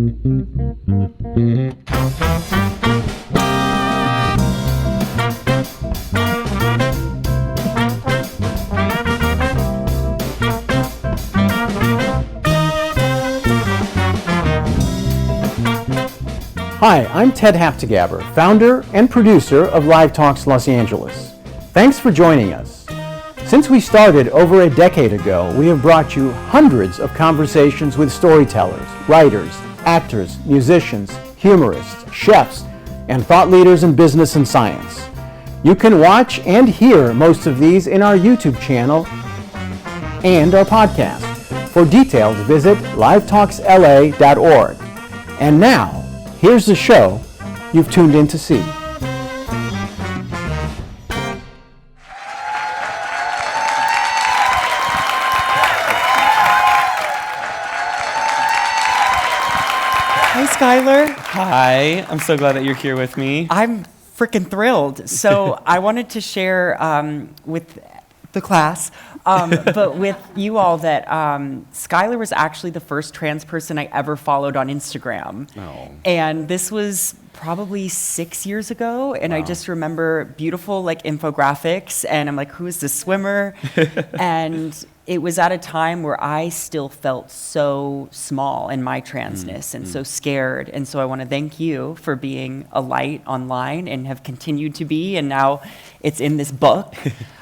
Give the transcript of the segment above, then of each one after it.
Hi, I'm Ted Haftagaber, founder and producer of Live Talks Los Angeles. Thanks for joining us. Since we started over a decade ago, we have brought you hundreds of conversations with storytellers, writers, actors, musicians, humorists, chefs, and thought leaders in business and science. You can watch and hear most of these in our YouTube channel and our podcast. For details, visit livetalksla.org. And now, here's the show you've tuned in to see. Hi, Schuyler. Hi, I'm so glad that you're here with me. I'm freaking thrilled. So I wanted to share with the class, but with you all that Schuyler was actually the first trans person I ever followed on Instagram. Oh. And this was probably 6 years ago, and Wow. I just remember beautiful like infographics, and I'm like, who is this swimmer? And it was at a time where I still felt so small in my transness and so scared. And so I want to thank you for being a light online and have continued to be, and now it's in this book.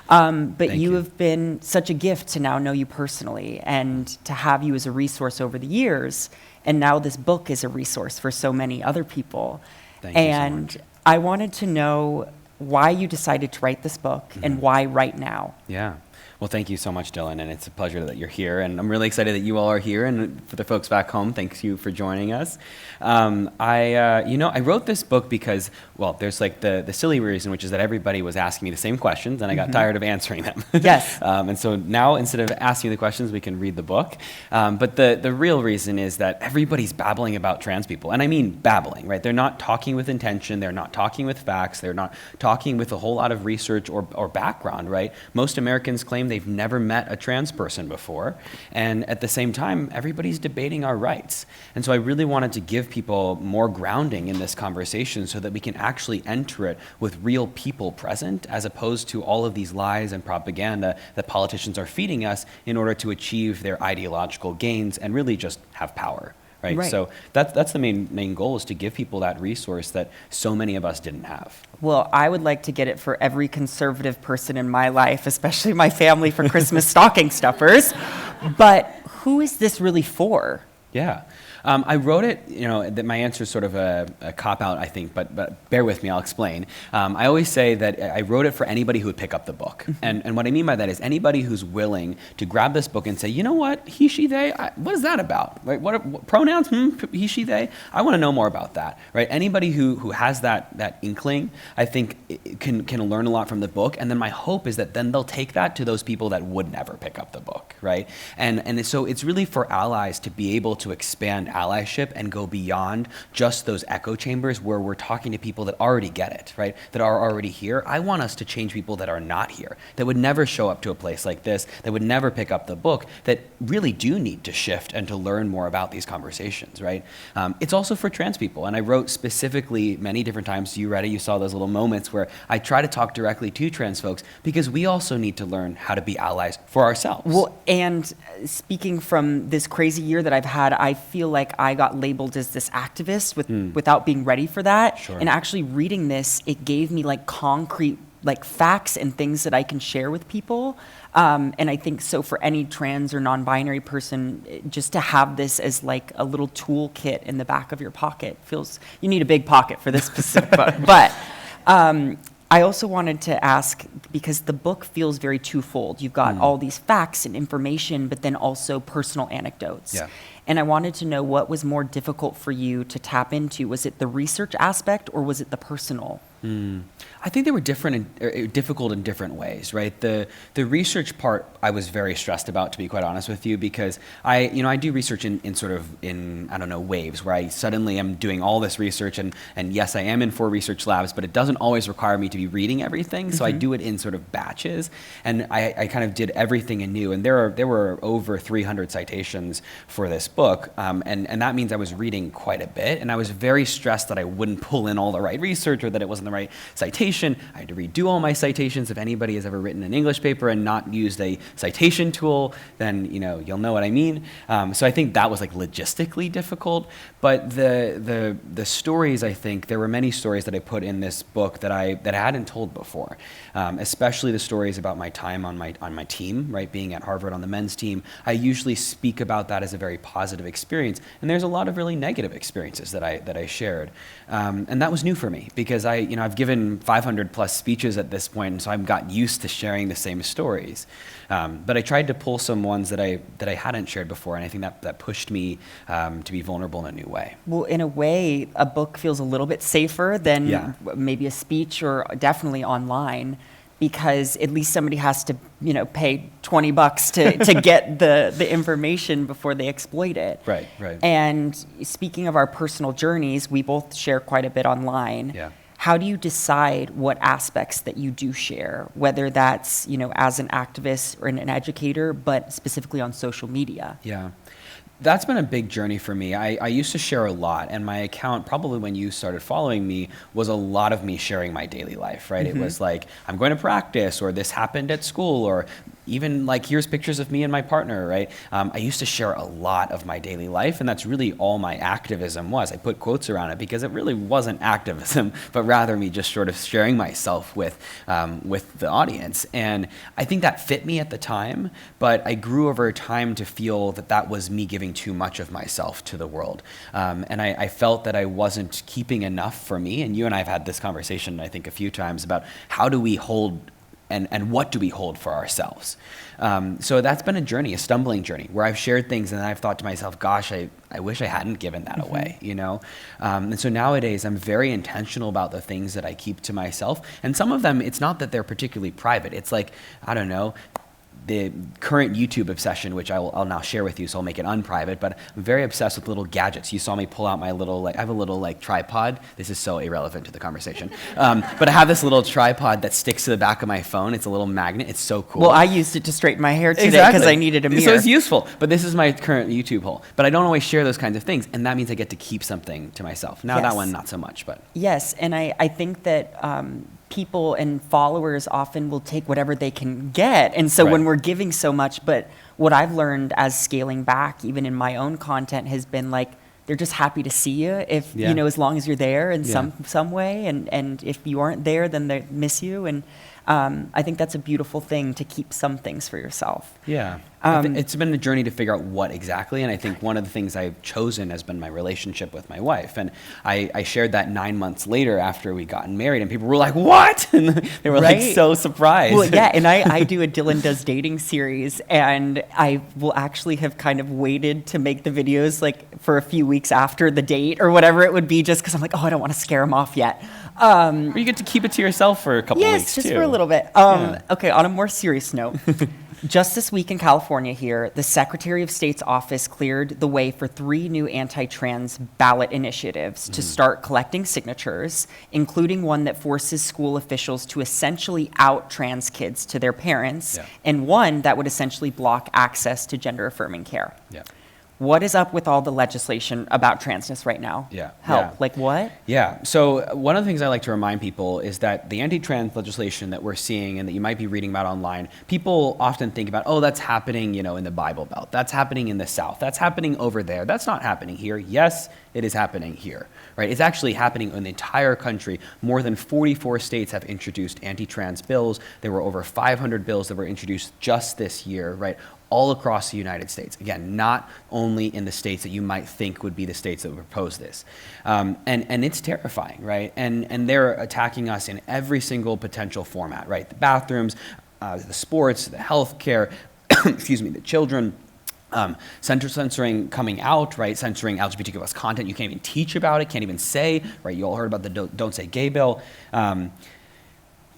But Thank you you. have been such a gift to now know you personally and to have you as a resource over the years. And now this book is a resource for so many other people. Thank you so And much. I wanted to know why you decided to write this book and why right now. Yeah. Well, thank you so much, Dylan, and it's a pleasure that you're here, and I'm really excited that you all are here, and for the folks back home, thanks you for joining us. I wrote this book because, well, there's like the silly reason, which is that everybody was asking me the same questions, and I got tired of answering them. Yes. And so now, instead of asking the questions, we can read the book. But the real reason is that everybody's babbling about trans people, and I mean babbling, right? They're not talking with intention, they're not talking with facts, they're not talking with a whole lot of research or background, right? Most Americans claim they've never met a trans person before, and at the same time, everybody's debating our rights. And so I really wanted to give people more grounding in this conversation so that we can actually enter it with real people present, as opposed to all of these lies and propaganda that politicians are feeding us in order to achieve their ideological gains and really just have power. Right? Right. So that's the main goal, is to give people that resource that so many of us didn't have. Well, I would like to get it for every conservative person in my life, especially my family for Christmas stocking stuffers. But who is this really for? Yeah. I wrote it, that my answer is sort of a cop-out, I think, but bear with me, I'll explain. I always say that I wrote it for anybody who would pick up the book. And what I mean by that is anybody who's willing to grab this book and say, you know what, he, she, they, what is that about? Right? What pronouns? He, she, they? I want to know more about that. Right? Anybody who has that inkling, I think can learn a lot from the book. And then my hope is that then they'll take that to those people that would never pick up the book. Right? And so it's really for allies to be able to expand allyship and go beyond just those echo chambers where we're talking to people that already get it, right? That are already here. I want us to change people that are not here, that would never show up to a place like this, that would never pick up the book, that really do need to shift and to learn more about these conversations, right? It's also for trans people, and I wrote specifically many different times. You read it, you saw those little moments where I try to talk directly to trans folks because we also need to learn how to be allies for ourselves. Well, and speaking from this crazy year that I've had, I feel like I got labeled as this activist without being ready for that. Sure. And actually reading this, it gave me like concrete like facts and things that I can share with people. And I think so for any trans or non-binary person, just to have this as like a little toolkit in the back of your pocket feels, you need a big pocket for this specific book. But I also wanted to ask, because the book feels very twofold. You've got all these facts and information, but then also personal anecdotes. Yeah. And I wanted to know what was more difficult for you to tap into. Was it the research aspect or was it the personal? I think they were difficult in different ways, right? The research part I was very stressed about, to be quite honest with you, because I do research in I don't know, waves, where I suddenly am doing all this research, and yes, I am in 4 research labs, but it doesn't always require me to be reading everything, so I do it in sort of batches, and I kind of did everything anew, and there were over 300 citations for this book, and that means I was reading quite a bit, and I was very stressed that I wouldn't pull in all the right research or that it wasn't the right citation. I had to redo all my citations. If anybody has ever written an English paper and not used a citation tool, then you'll know what I mean. So I think that was like logistically difficult, but the stories, I think there were many stories that I put in this book that I hadn't told before, especially the stories about my time on my team, right, being at Harvard on the men's team. I usually speak about that as a very positive experience, and there's a lot of really negative experiences that I shared, and that was new for me because I've given 500 plus speeches at this point, and so I've got used to sharing the same stories. But I tried to pull some ones that I hadn't shared before, and I think that pushed me to be vulnerable in a new way. Well, in a way, a book feels a little bit safer than maybe a speech or definitely online, because at least somebody has to, pay $20 to get the information before they exploit it. Right. And speaking of our personal journeys, we both share quite a bit online. Yeah. How do you decide what aspects that you do share, whether that's, as an activist or an educator, but specifically on social media? Yeah. That's been a big journey for me. I used to share a lot, and my account, probably when you started following me, was a lot of me sharing my daily life, right? Mm-hmm. It was like, I'm going to practice, or this happened at school, or even like, here's pictures of me and my partner, right? I used to share a lot of my daily life, and that's really all my activism was. I put quotes around it because it really wasn't activism, but rather me just sort of sharing myself with the audience. And I think that fit me at the time, but I grew over time to feel that was me giving too much of myself to the world. And I felt that I wasn't keeping enough for me. And you and I have had this conversation, I think, a few times about how do we hold and what do we hold for ourselves? So that's been a journey, a stumbling journey, where I've shared things and I've thought to myself, gosh, I wish I hadn't given that away, And so nowadays I'm very intentional about the things that I keep to myself. And some of them, it's not that they're particularly private. It's like, I don't know, the current YouTube obsession, which I'll now share with you, so I'll make it unprivate, but I'm very obsessed with little gadgets. You saw me pull out my little, I have a little tripod. This is so irrelevant to the conversation. But I have this little tripod that sticks to the back of my phone. It's a little magnet. It's so cool. Well, I used it to straighten my hair today because I needed a mirror. So it's useful, but this is my current YouTube hole. But I don't always share those kinds of things, and that means I get to keep something to myself. Now that one, not so much, but. Yes, and I think that people and followers often will take whatever they can get. And so when we're giving so much, but what I've learned as scaling back, even in my own content, has been like, they're just happy to see you if, as long as you're there in some way. And if you aren't there, then they miss you. And I think that's a beautiful thing, to keep some things for yourself. Yeah. It's been a journey to figure out what exactly, and I think one of the things I've chosen has been my relationship with my wife. And I shared that 9 months later after we gotten married, and people were like, what? And they were like so surprised. Well, yeah, and I do a Dylan Does Dating series, and I will actually have kind of waited to make the videos like for a few weeks after the date or whatever it would be, just because I'm like, I don't want to scare him off yet. Or you get to keep it to yourself for a couple weeks, Yes, just for a little bit. Okay, on a more serious note, just this week in California here, the Secretary of State's office cleared the way for 3 new anti-trans ballot initiatives to start collecting signatures, including one that forces school officials to essentially out trans kids to their parents, and one that would essentially block access to gender-affirming care. Yeah. What is up with all the legislation about transness right now? Help. Like what? Yeah. So one of the things I like to remind people is that the anti-trans legislation that we're seeing and that you might be reading about online, people often think about, oh, that's happening, in the Bible Belt. That's happening in the South. That's happening over there. That's not happening here. Yes, it is happening here, right? It's actually happening in the entire country. More than 44 states have introduced anti-trans bills. There were over 500 bills that were introduced just this year, right? All across the United States. Again, not only in the states that you might think would be the states that would propose this. And it's terrifying, right? And they're attacking us in every single potential format, right? The bathrooms, the sports, the healthcare, the children, censoring coming out, right? Censoring LGBTQ+ content. You can't even teach about it, can't even say, right? You all heard about the Don't Say Gay bill.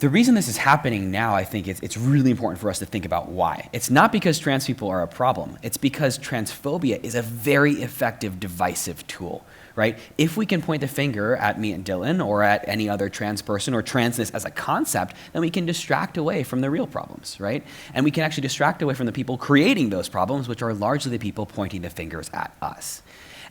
The reason this is happening now, I think it's really important for us to think about why. It's not because trans people are a problem. It's because transphobia is a very effective divisive tool, right? If we can point the finger at me and Dylan or at any other trans person or transness as a concept, then we can distract away from the real problems, right? And we can actually distract away from the people creating those problems, which are largely the people pointing the fingers at us.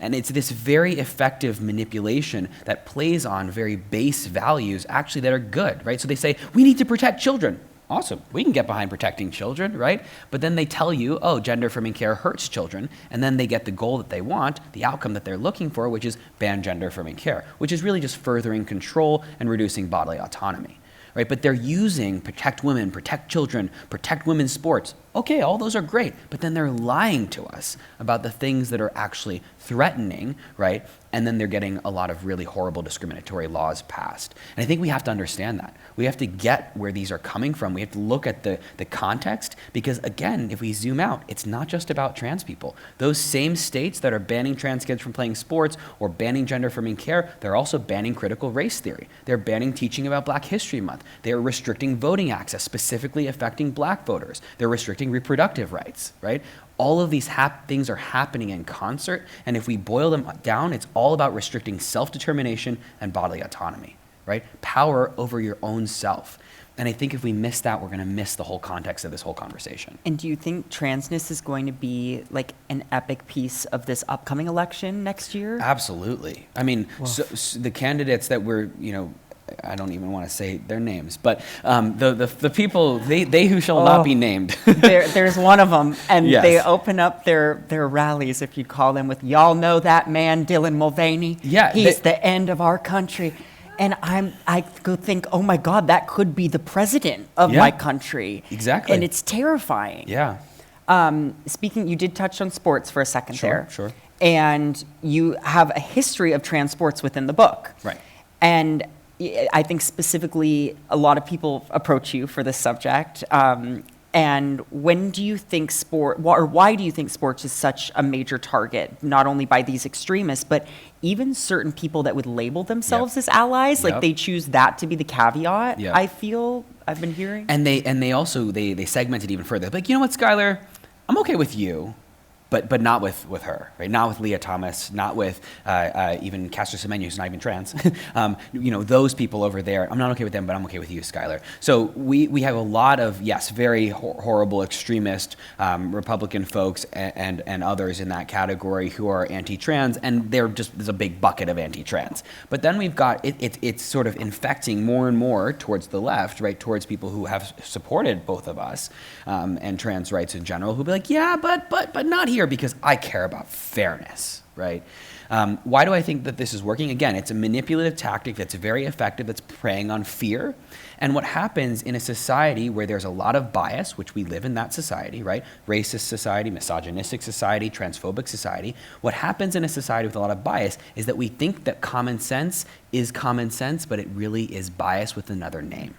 And it's this very effective manipulation that plays on very base values actually that are good, right? So they say, we need to protect children. Awesome, we can get behind protecting children, right? But then they tell you, oh, gender-affirming care hurts children, and then they get the goal that they want, the outcome that they're looking for, which is ban gender-affirming care, which is really just furthering control and reducing bodily autonomy, right? But they're using protect women, protect children, protect women's sports. Okay, all those are great, but then they're lying to us about the things that are actually threatening, right? And then they're getting a lot of really horrible discriminatory laws passed. And I think we have to understand that. We have to get where these are coming from. We have to look at the context because, again, if we zoom out, it's not just about trans people. Those same states that are banning trans kids from playing sports or banning gender-affirming care, they're also banning critical race theory. They're banning teaching about Black History Month. They are restricting voting access, specifically affecting Black voters. They're restricting reproductive rights, right? All of these things are happening in concert, and if we boil them down, it's all about restricting self-determination and bodily autonomy, right? Power over your own self. And I think if we miss that, we're going to miss the whole context of this whole conversation. And do you think transness is going to be like an epic piece of this upcoming election next year? Absolutely. I mean, so the candidates that we're, I don't even want to say their names, but the people, they who shall not be named. There's one of them, and Yes. they open up their rallies, if you'd call them, with, y'all know that man, Dylan Mulvaney? Yeah, He's the end of our country. And I could think, oh my God, that could be the president of Yeah. my country. Exactly. And it's terrifying. Yeah. Speaking, you did touch on sports for a second there. Sure. And you have a history of trans sports within the book. Right. And I think specifically a lot of people approach you for this subject. And when do you think why do you think sports is such a major target, not only by these extremists, but even certain people that would label themselves as allies? Like they choose that to be the caveat, I feel I've been hearing. And they also segment it even further. Like, you know what, Schuyler? I'm okay with you, but not with her, right? Not with Leah Thomas, not with even Castor Semenya, who's not even trans. Those people over there, I'm not okay with them, but I'm okay with you, Schuyler. So we have a lot of, yes, very horrible extremist Republican folks and others in that category who are anti-trans, and there's a big bucket of anti-trans. But then we've got, it's sort of infecting more and more towards the left, right, towards people who have supported both of us and trans rights in general, who'll be like, yeah, but not here, because I care about fairness, right? Why do I think that this is working? Again, it's a manipulative tactic that's very effective, that's preying on fear. And what happens in a society where there's a lot of bias, which we live in that society, right? Racist society, misogynistic society, transphobic society. What happens in a society with a lot of bias is that we think that common sense is common sense, but it really is bias with another name.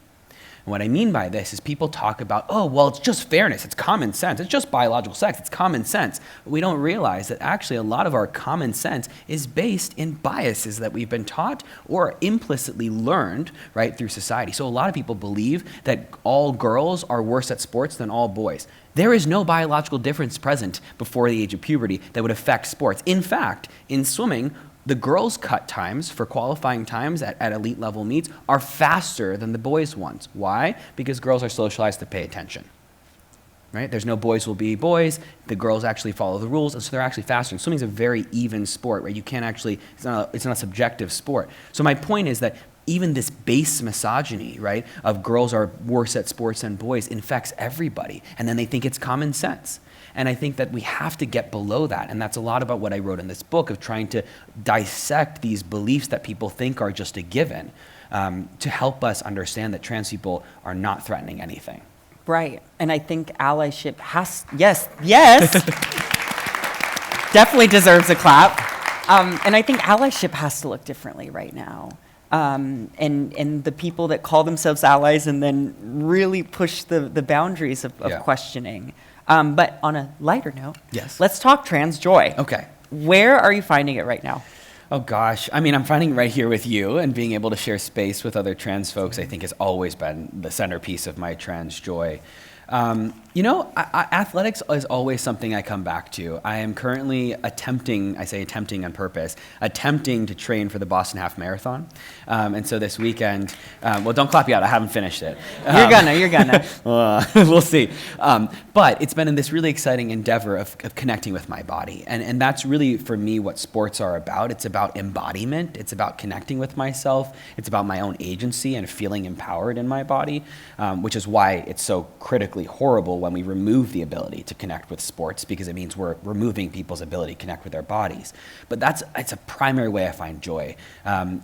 And what I mean by this is people talk about, oh, well, it's just fairness, it's common sense, it's just biological sex, it's common sense. But we don't realize that actually a lot of our common sense is based in biases that we've been taught or implicitly learned, right, through society. So a lot of people believe that all girls are worse at sports than all boys. There is no biological difference present before the age of puberty that would affect sports. In fact, in swimming, the girls' cut times for qualifying times at elite level meets are faster than the boys' ones. Why? Because girls are socialized to pay attention. Right? There's no boys will be boys. The girls actually follow the rules, and so they're actually faster. And swimming is a very even sport, right? You can't actually, it's not a subjective sport. So my point is that even this base misogyny, right, of girls are worse at sports than boys infects everybody, and then they think it's common sense. And I think that we have to get below that. And that's a lot about what I wrote in this book of trying to dissect these beliefs that people think are just a given to help us understand that trans people are not threatening anything. Right. And I think allyship yes, definitely deserves a clap. And I think allyship has to look differently right now. And the people that call themselves allies and then really push the boundaries of questioning. But on a lighter note, yes, let's talk trans joy. Okay. Where are you finding it right now? Oh gosh, I mean, I'm finding right here with you and being able to share space with other trans folks, I think has always been the centerpiece of my trans joy. Athletics is always something I come back to. I am currently attempting, I say attempting on purpose, attempting to train for the Boston Half Marathon. And so this weekend, well, don't clap yet, I haven't finished it. You're gonna. We'll see. But it's been in this really exciting endeavor of connecting with my body. And that's really, for me, what sports are about. It's about embodiment. It's about connecting with myself. It's about my own agency and feeling empowered in my body, which is why it's so critically horrible when we remove the ability to connect with sports, because it means we're removing people's ability to connect with their bodies. But it's a primary way I find joy.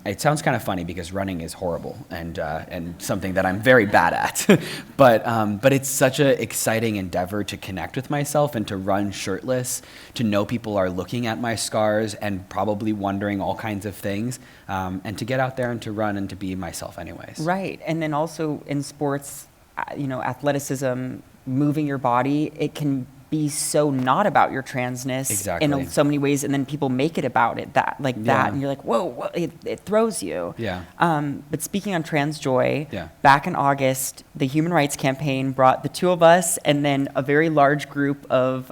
It sounds kind of funny because running is horrible and something that I'm very bad at. but it's such an exciting endeavor to connect with myself and to run shirtless, to know people are looking at my scars and probably wondering all kinds of things, and to get out there and to run and to be myself anyways. Right, and then also in sports, athleticism, moving your body, it can be so not about your transness in so many ways, and then people make it about it that, and you're like, whoa, it throws you. Yeah. But speaking on trans joy, back in August, the Human Rights Campaign brought the two of us and then a very large group of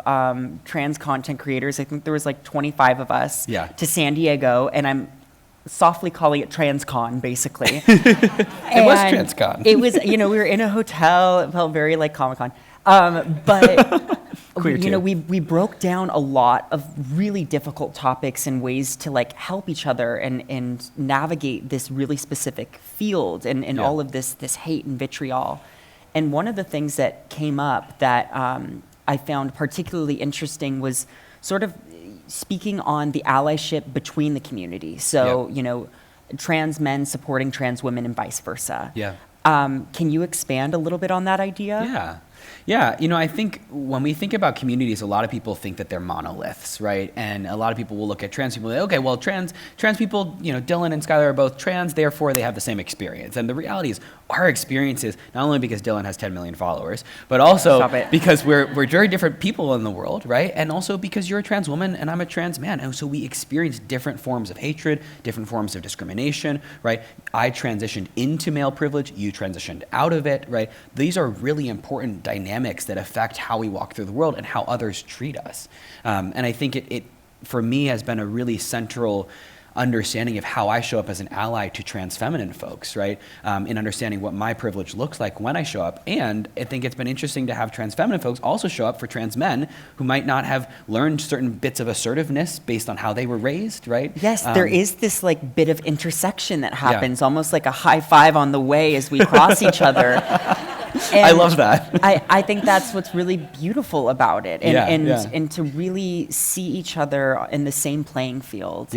trans content creators. I think there was like 25 of us to San Diego, and I'm softly calling it TransCon, basically. It was TransCon. It was, we were in a hotel. It felt very like Comic-Con. But, we broke down a lot of really difficult topics and ways to help each other and navigate this really specific field and all of this hate and vitriol. And one of the things that came up that I found particularly interesting was sort of speaking on the allyship between the community. So, trans men supporting trans women and vice versa. Yeah. Can you expand a little bit on that idea? Yeah, I think when we think about communities, a lot of people think that they're monoliths, right? And a lot of people will look at trans people and say, okay, well, trans people, Dylan and Schuyler are both trans, therefore they have the same experience. And the reality is our experiences, not only because Dylan has 10 million followers, but also because we're very different people in the world, right? And also because you're a trans woman and I'm a trans man. And so we experience different forms of hatred, different forms of discrimination, right? I transitioned into male privilege, you transitioned out of it, right? These are really important dynamics that affect how we walk through the world and how others treat us. And I think it, for me, has been a really central understanding of how I show up as an ally to trans feminine folks, right? In understanding what my privilege looks like when I show up. And I think it's been interesting to have trans feminine folks also show up for trans men who might not have learned certain bits of assertiveness based on how they were raised, right? Yes, there is this bit of intersection that happens, almost like a high five on the way as we cross each other. And I love that. I think that's what's really beautiful about it, and to really see each other in the same playing field.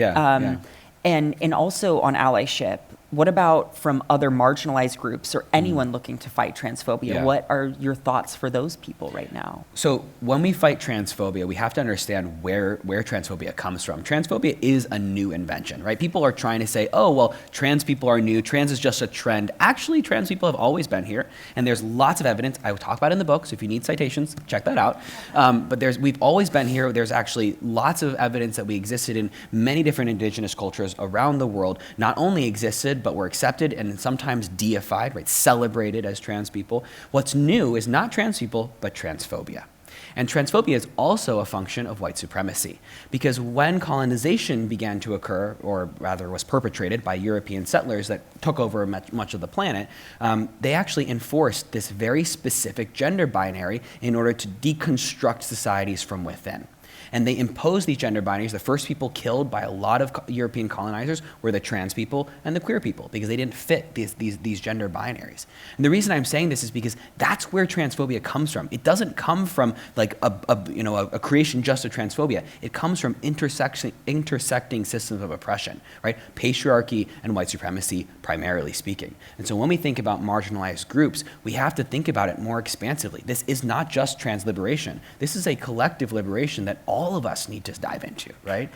And also on allyship, what about from other marginalized groups or anyone looking to fight transphobia? What are your thoughts for those people right now? So when we fight transphobia, we have to understand where transphobia comes from. Transphobia is a new invention, right? People are trying to say, oh, well, trans people are new. Trans is just a trend. Actually, trans people have always been here. And there's lots of evidence. I will talk about it in the book, so if you need citations, check that out. But we've always been here. There's actually lots of evidence that we existed in many different indigenous cultures around the world, not only existed, but were accepted and sometimes deified, right, celebrated as trans people. What's new is not trans people, but transphobia. And transphobia is also a function of white supremacy, because when colonization began to occur, or rather was perpetrated by European settlers that took over much of the planet, they actually enforced this very specific gender binary in order to deconstruct societies from within. And they imposed these gender binaries. The first people killed by a lot of European colonizers were the trans people and the queer people, because they didn't fit these gender binaries. And the reason I'm saying this is because that's where transphobia comes from. It doesn't come from a creation just of transphobia. It comes from intersecting systems of oppression, right? Patriarchy and white supremacy, primarily speaking. And so when we think about marginalized groups, we have to think about it more expansively. This is not just trans liberation. This is a collective liberation that all of us need to dive into, right?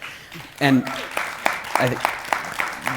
And I think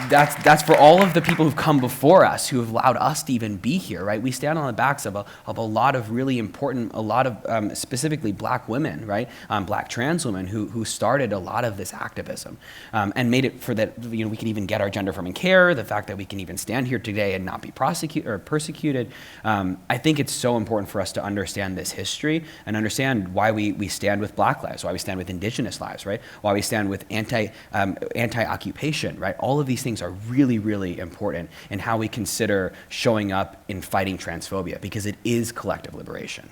that's for all of the people who've come before us, who have allowed us to even be here, right? We stand on the backs of a lot of really important, a lot of specifically Black women, right? Black trans women who started a lot of this activism and made it for that, we can even get our gender-affirming care, the fact that we can even stand here today and not be prosecuted or persecuted. I think it's so important for us to understand this history and understand why we stand with Black lives, why we stand with Indigenous lives, right? Why we stand with anti-occupation, right? All of these things are really, really important in how we consider showing up in fighting transphobia, because it is collective liberation.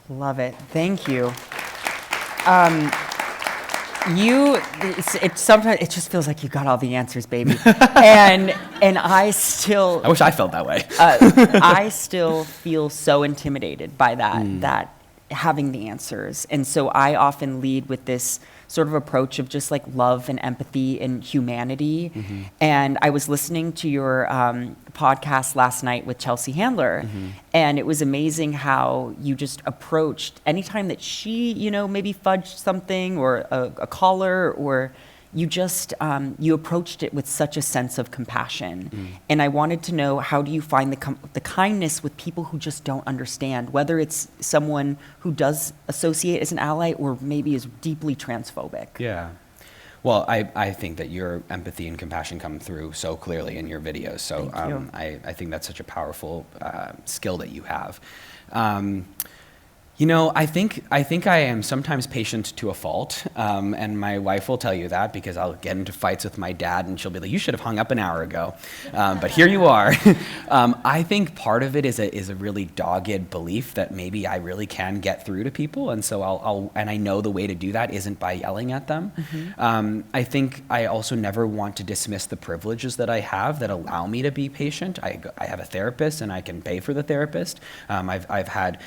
Love it. Thank you. Sometimes it just feels like you got all the answers, baby. and I wish I felt that way. I still feel so intimidated by that having the answers. And so I often lead with this sort of approach of just like love and empathy and humanity. Mm-hmm. And I was listening to your podcast last night with Chelsea Handler, and it was amazing how you just approached anytime that she, maybe fudged something or a caller, or you just, you approached it with such a sense of compassion. And I wanted to know, how do you find the kindness with people who just don't understand, whether it's someone who does associate as an ally or maybe is deeply transphobic? Yeah. Well, I think that your empathy and compassion come through so clearly in your videos. So I think that's such a powerful skill that you have. I think I am sometimes patient to a fault, and my wife will tell you that, because I'll get into fights with my dad and she'll be like, "You should have hung up an hour ago," but here you are. I think part of it is a really dogged belief that maybe I really can get through to people, and so and I know the way to do that isn't by yelling at them. I think I also never want to dismiss the privileges that I have that allow me to be patient. I have a therapist and I can pay for the therapist. I've had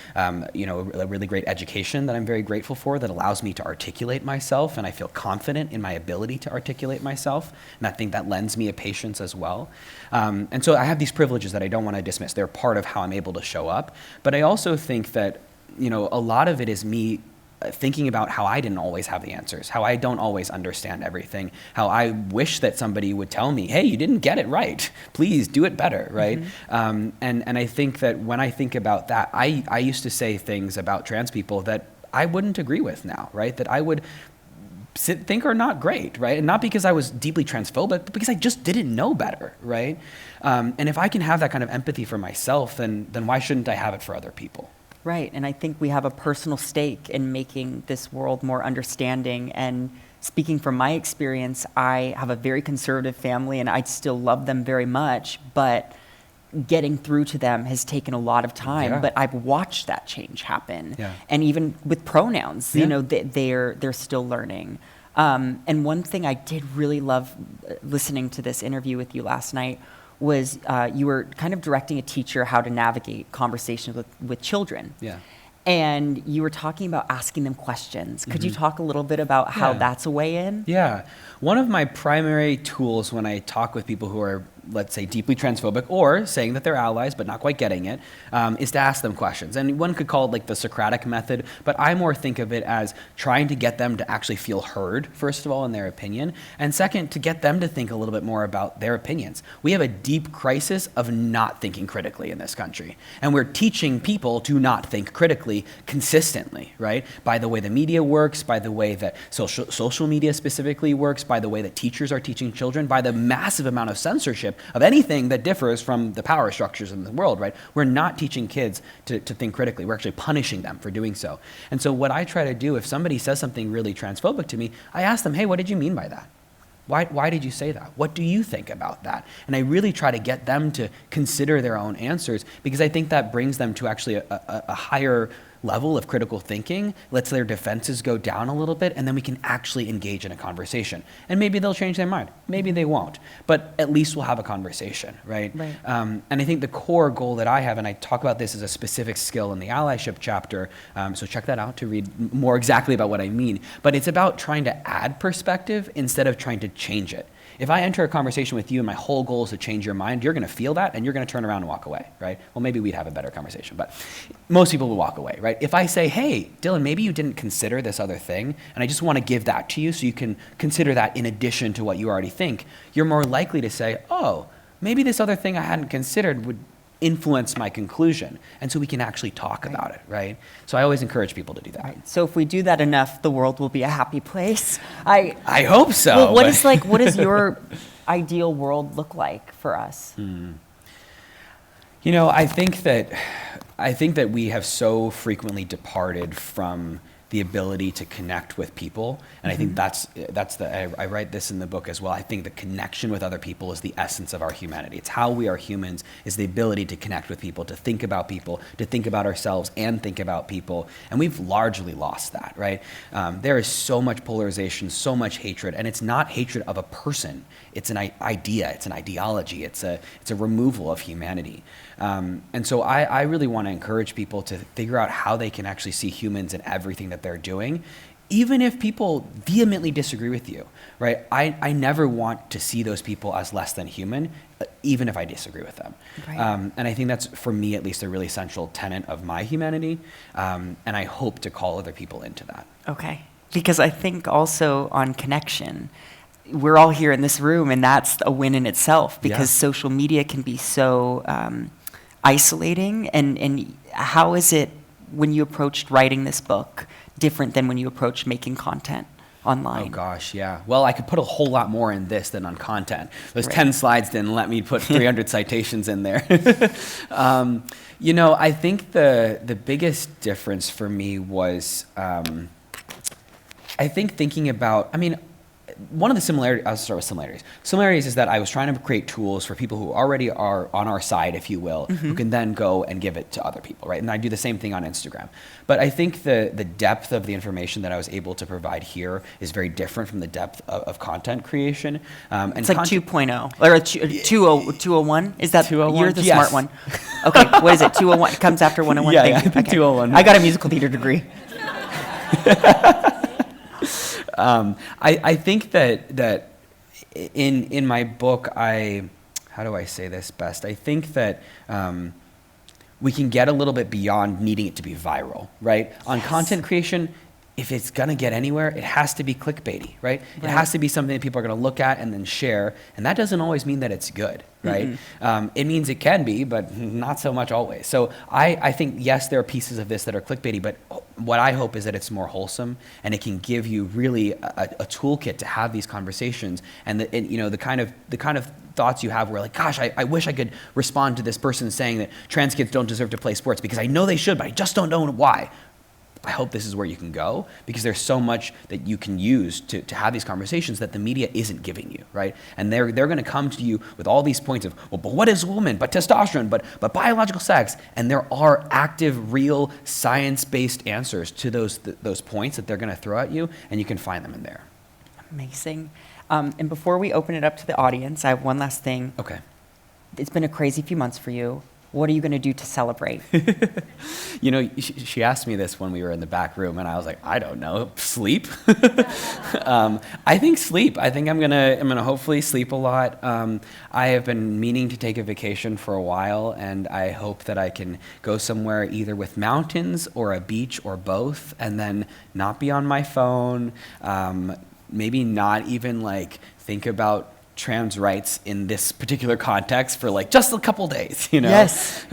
a really great education that I'm very grateful for, that allows me to articulate myself, and I feel confident in my ability to articulate myself, and I think that lends me a patience as well. And so I have these privileges that I don't want to dismiss. They're part of how I'm able to show up. But I also think that a lot of it is me thinking about how I didn't always have the answers, how I don't always understand everything, how I wish that somebody would tell me, "Hey, you didn't get it right. Please do it better," right? And I think that when I think about that, I used to say things about trans people that I wouldn't agree with now, right? That I would think are not great, right? And not because I was deeply transphobic, but because I just didn't know better, right? And if I can have that kind of empathy for myself, then why shouldn't I have it for other people? Right, and I think we have a personal stake in making this world more understanding. And speaking from my experience, I have a very conservative family and I still love them very much, but getting through to them has taken a lot of time. Yeah. But I've watched that change happen. Yeah. And even with pronouns, they're still learning. And one thing I did really love listening to this interview with you last night was you were kind of directing a teacher how to navigate conversations with children. Yeah. And you were talking about asking them questions. Could you talk a little bit about how that's a way in? Yeah. One of my primary tools when I talk with people who are, let's say, deeply transphobic or saying that they're allies but not quite getting it, is to ask them questions. And one could call it like the Socratic method, but I more think of it as trying to get them to actually feel heard, first of all, in their opinion, and second, to get them to think a little bit more about their opinions. We have a deep crisis of not thinking critically in this country, and we're teaching people to not think critically consistently, right? By the way the media works, by the way that social media specifically works, by the way that teachers are teaching children, by the massive amount of censorship of anything that differs from the power structures in the world, right? We're not teaching kids to think critically. We're actually punishing them for doing so. And so what I try to do, if somebody says something really transphobic to me, I ask them, "Hey, what did you mean by that? Why did you say that? What do you think about that?" And I really try to get them to consider their own answers, because I think that brings them to actually a higher level of critical thinking, lets their defenses go down a little bit, and then we can actually engage in a conversation. And maybe they'll change their mind. Maybe they won't. But at least we'll have a conversation, right? And I think the core goal that I have, and I talk about this as a specific skill in the allyship chapter, so check that out to read more exactly about what I mean. But it's about trying to add perspective instead of trying to change it. If I enter a conversation with you and my whole goal is to change your mind, you're going to feel that and you're going to turn around and walk away, right? Well, maybe we'd have a better conversation, but most people will walk away, right? right? If I say, hey, Dylan, maybe you didn't consider this other thing, and I just want to give that to you so you can consider that in addition to what you already think, you're more likely to say, oh, maybe this other thing I hadn't considered would influence my conclusion. And so we can actually talk about it, right? So I always encourage people to do that. Right. So if we do that enough, the world will be a happy place. I hope so. Well, what does your ideal world look like for us? You know, I think that we have so frequently departed from the ability to connect with people, and I think I write this in the book as well. I think the connection with other people is the essence of our humanity. It's how we are humans, is the ability to connect with people, to think about ourselves and think about people, and we've largely lost that, right? There is so much polarization, so much hatred, and it's not hatred of a person. It's an idea, it's an ideology, it's a removal of humanity. And so I really want to encourage people to figure out how they can actually see humans in everything that they're doing, even if people vehemently disagree with you, right? I never want to see those people as less than human, even if I disagree with them. Right. And I think that's, for me at least, a really central tenet of my humanity, and I hope to call other people into that. Okay. Because I think also on connection, we're all here in this room, and that's a win in itself, because social media can be so isolating. And how is it, when you approached writing this book, different than when you approached making content online? Oh gosh, yeah. Well, I could put a whole lot more in this than on content. Those Right. 10 slides didn't let me put 300 citations in there. You know, I think the biggest difference for me was, I think thinking about, one of the similarities, I'll start with similarities. Similarities is that I was trying to create tools for people who already are on our side, if you will, who can then go and give it to other people, right? And I do the same thing on Instagram. But I think the depth of the information that I was able to provide here is very different from the depth of content creation. And It's like 2.0 or 201. Is that 201? You're the Yes. smart one. Okay, what is it? 201 it comes after 101. Yeah, Thank yeah, you. I think 201. I got a musical theater degree. I think that in my book, how do I say this best? I think that we can get a little bit beyond needing it to be viral, right? On content creation, if it's gonna get anywhere, it has to be clickbaity, right? It has to be something that people are gonna look at and then share, and that doesn't always mean that it's good, right? It means it can be, but not so much always. So I think, yes, there are pieces of this that are clickbaity, but what I hope is that it's more wholesome, and it can give you really a toolkit to have these conversations, and the kind of thoughts you have where, like, gosh, I wish I could respond to this person saying that trans kids don't deserve to play sports because I know they should, but I just don't know why. I hope this is where you can go, because there's so much that you can use to have these conversations that the media isn't giving you, right? And they're going to come to you with all these points of, well, but what is a woman? But testosterone, but biological sex. And there are active, real, science-based answers to those points that they're going to throw at you, and you can find them in there. Amazing. And before we open it up to the audience, I have one last thing. Okay. It's been a crazy few months for you. What are you going to do to celebrate? You know, she asked me this when we were in the back room, and I was like, I don't know, sleep. I think sleep. I think I'm gonna hopefully sleep a lot. I have been meaning to take a vacation for a while, and I hope that I can go somewhere either with mountains or a beach or both, and then not be on my phone. Maybe not even think about trans rights in this particular context for just a couple days, Yes.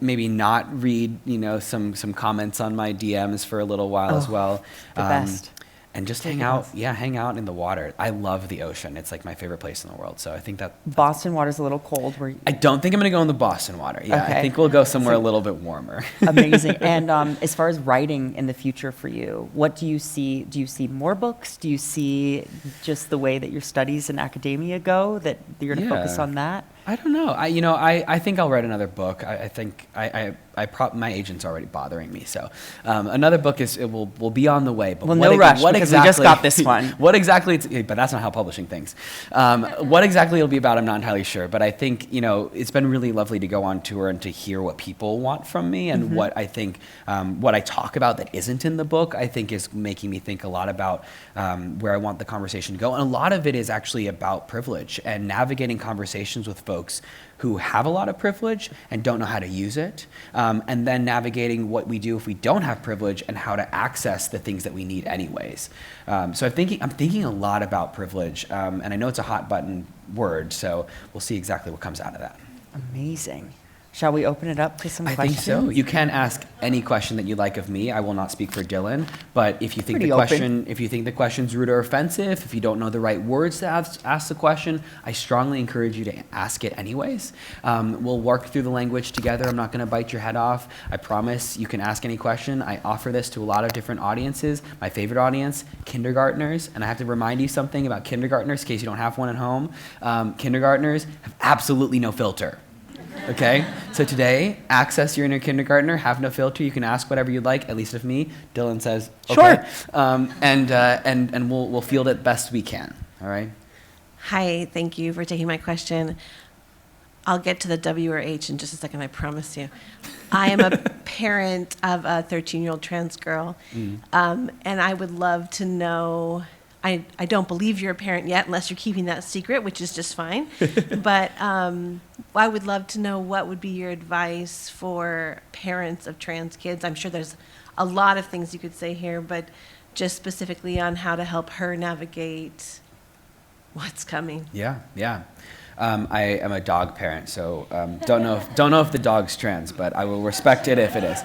Maybe not read, some comments on my DMs for a little while as well. The best. And just Take hang it out. off. Yeah, hang out in the water. I love the ocean. It's my favorite place in the world. So I think that Boston water's a little cold. I don't think I'm going to go in the Boston water. Yeah, Okay. I think we'll go somewhere a little bit warmer. Amazing. And as far as writing in the future for you, what do you see? Do you see more books? Do you see just the way that your studies in academia go, that you're going to focus Yeah. on that? I don't know. I think I'll write another book. I think my agent's already bothering me. So another book will be on the way. But Well, no rush, because we just got this one. What exactly? But that's not how publishing things. What exactly it'll be about, I'm not entirely sure. But I think it's been really lovely to go on tour and to hear what people want from me, and what I think what I talk about that isn't in the book, I think is making me think a lot about where I want the conversation to go. And a lot of it is actually about privilege and navigating conversations with folks folks who have a lot of privilege and don't know how to use it, and then navigating what we do if we don't have privilege and how to access the things that we need anyways. So I'm thinking a lot about privilege, and I know it's a hot button word, so we'll see exactly what comes out of that. Amazing. Shall we open it up to some questions? I think so. You can ask any question that you'd like of me. I will not speak for Dylan, but if you think the question's rude or offensive, if you don't know the right words to ask the question, I strongly encourage you to ask it anyways. We'll work through the language together. I'm not going to bite your head off. I promise you can ask any question. I offer this to a lot of different audiences. My favorite audience, kindergartners, and I have to remind you something about kindergartners in case you don't have one at home. Kindergartners have absolutely no filter. Okay, so today, access your inner kindergartner, have no filter. You can ask whatever you'd like, at least of me. Dylan says, okay. Sure. And we'll field it best we can, all right? Hi, thank you for taking my question. I'll get to the W or H in just a second, I promise you. I am a parent of a 13-year-old trans girl, and I would love to know, I don't believe you're a parent yet unless you're keeping that secret, which is just fine, but I would love to know what would be your advice for parents of trans kids. I'm sure there's a lot of things you could say here, but just specifically on how to help her navigate what's coming. Yeah. I am a dog parent, so don't know if the dog's trans, but I will respect it if it is.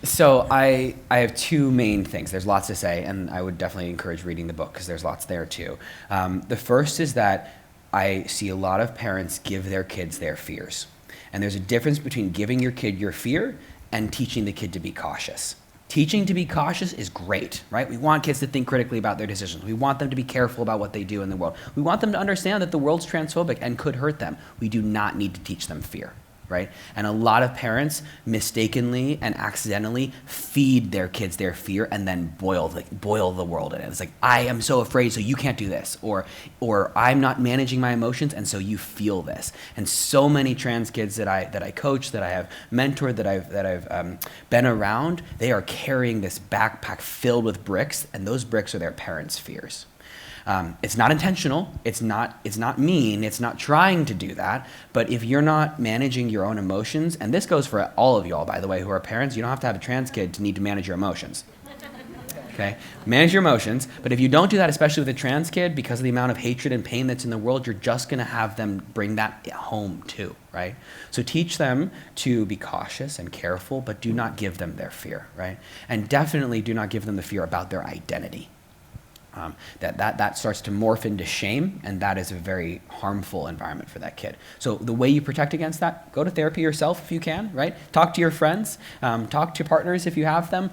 So I have two main things. There's lots to say, and I would definitely encourage reading the book because there's lots there too. The first is that I see a lot of parents give their kids their fears. And there's a difference between giving your kid your fear and teaching the kid to be cautious. Teaching to be cautious is great, right? We want kids to think critically about their decisions. We want them to be careful about what they do in the world. We want them to understand that the world's transphobic and could hurt them. We do not need to teach them fear, right? And a lot of parents mistakenly and accidentally feed their kids their fear and then boil the world in it. It's like, I am so afraid, so you can't do this, or I'm not managing my emotions, and so you feel this. And so many trans kids that I coach, that I have mentored, that I've been around, they are carrying this backpack filled with bricks, and those bricks are their parents' fears. It's not intentional, it's not mean, it's not trying to do that, but if you're not managing your own emotions, and this goes for all of y'all, by the way, who are parents, you don't have to have a trans kid to need to manage your emotions. Okay? Manage your emotions, but if you don't do that, especially with a trans kid, because of the amount of hatred and pain that's in the world, you're just gonna have them bring that home too, right? So teach them to be cautious and careful, but do not give them their fear, right? And definitely do not give them the fear about their identity. That starts to morph into shame, and that is a very harmful environment for that kid. So the way you protect against that, go to therapy yourself if you can, right? Talk to your friends, talk to your partners if you have them,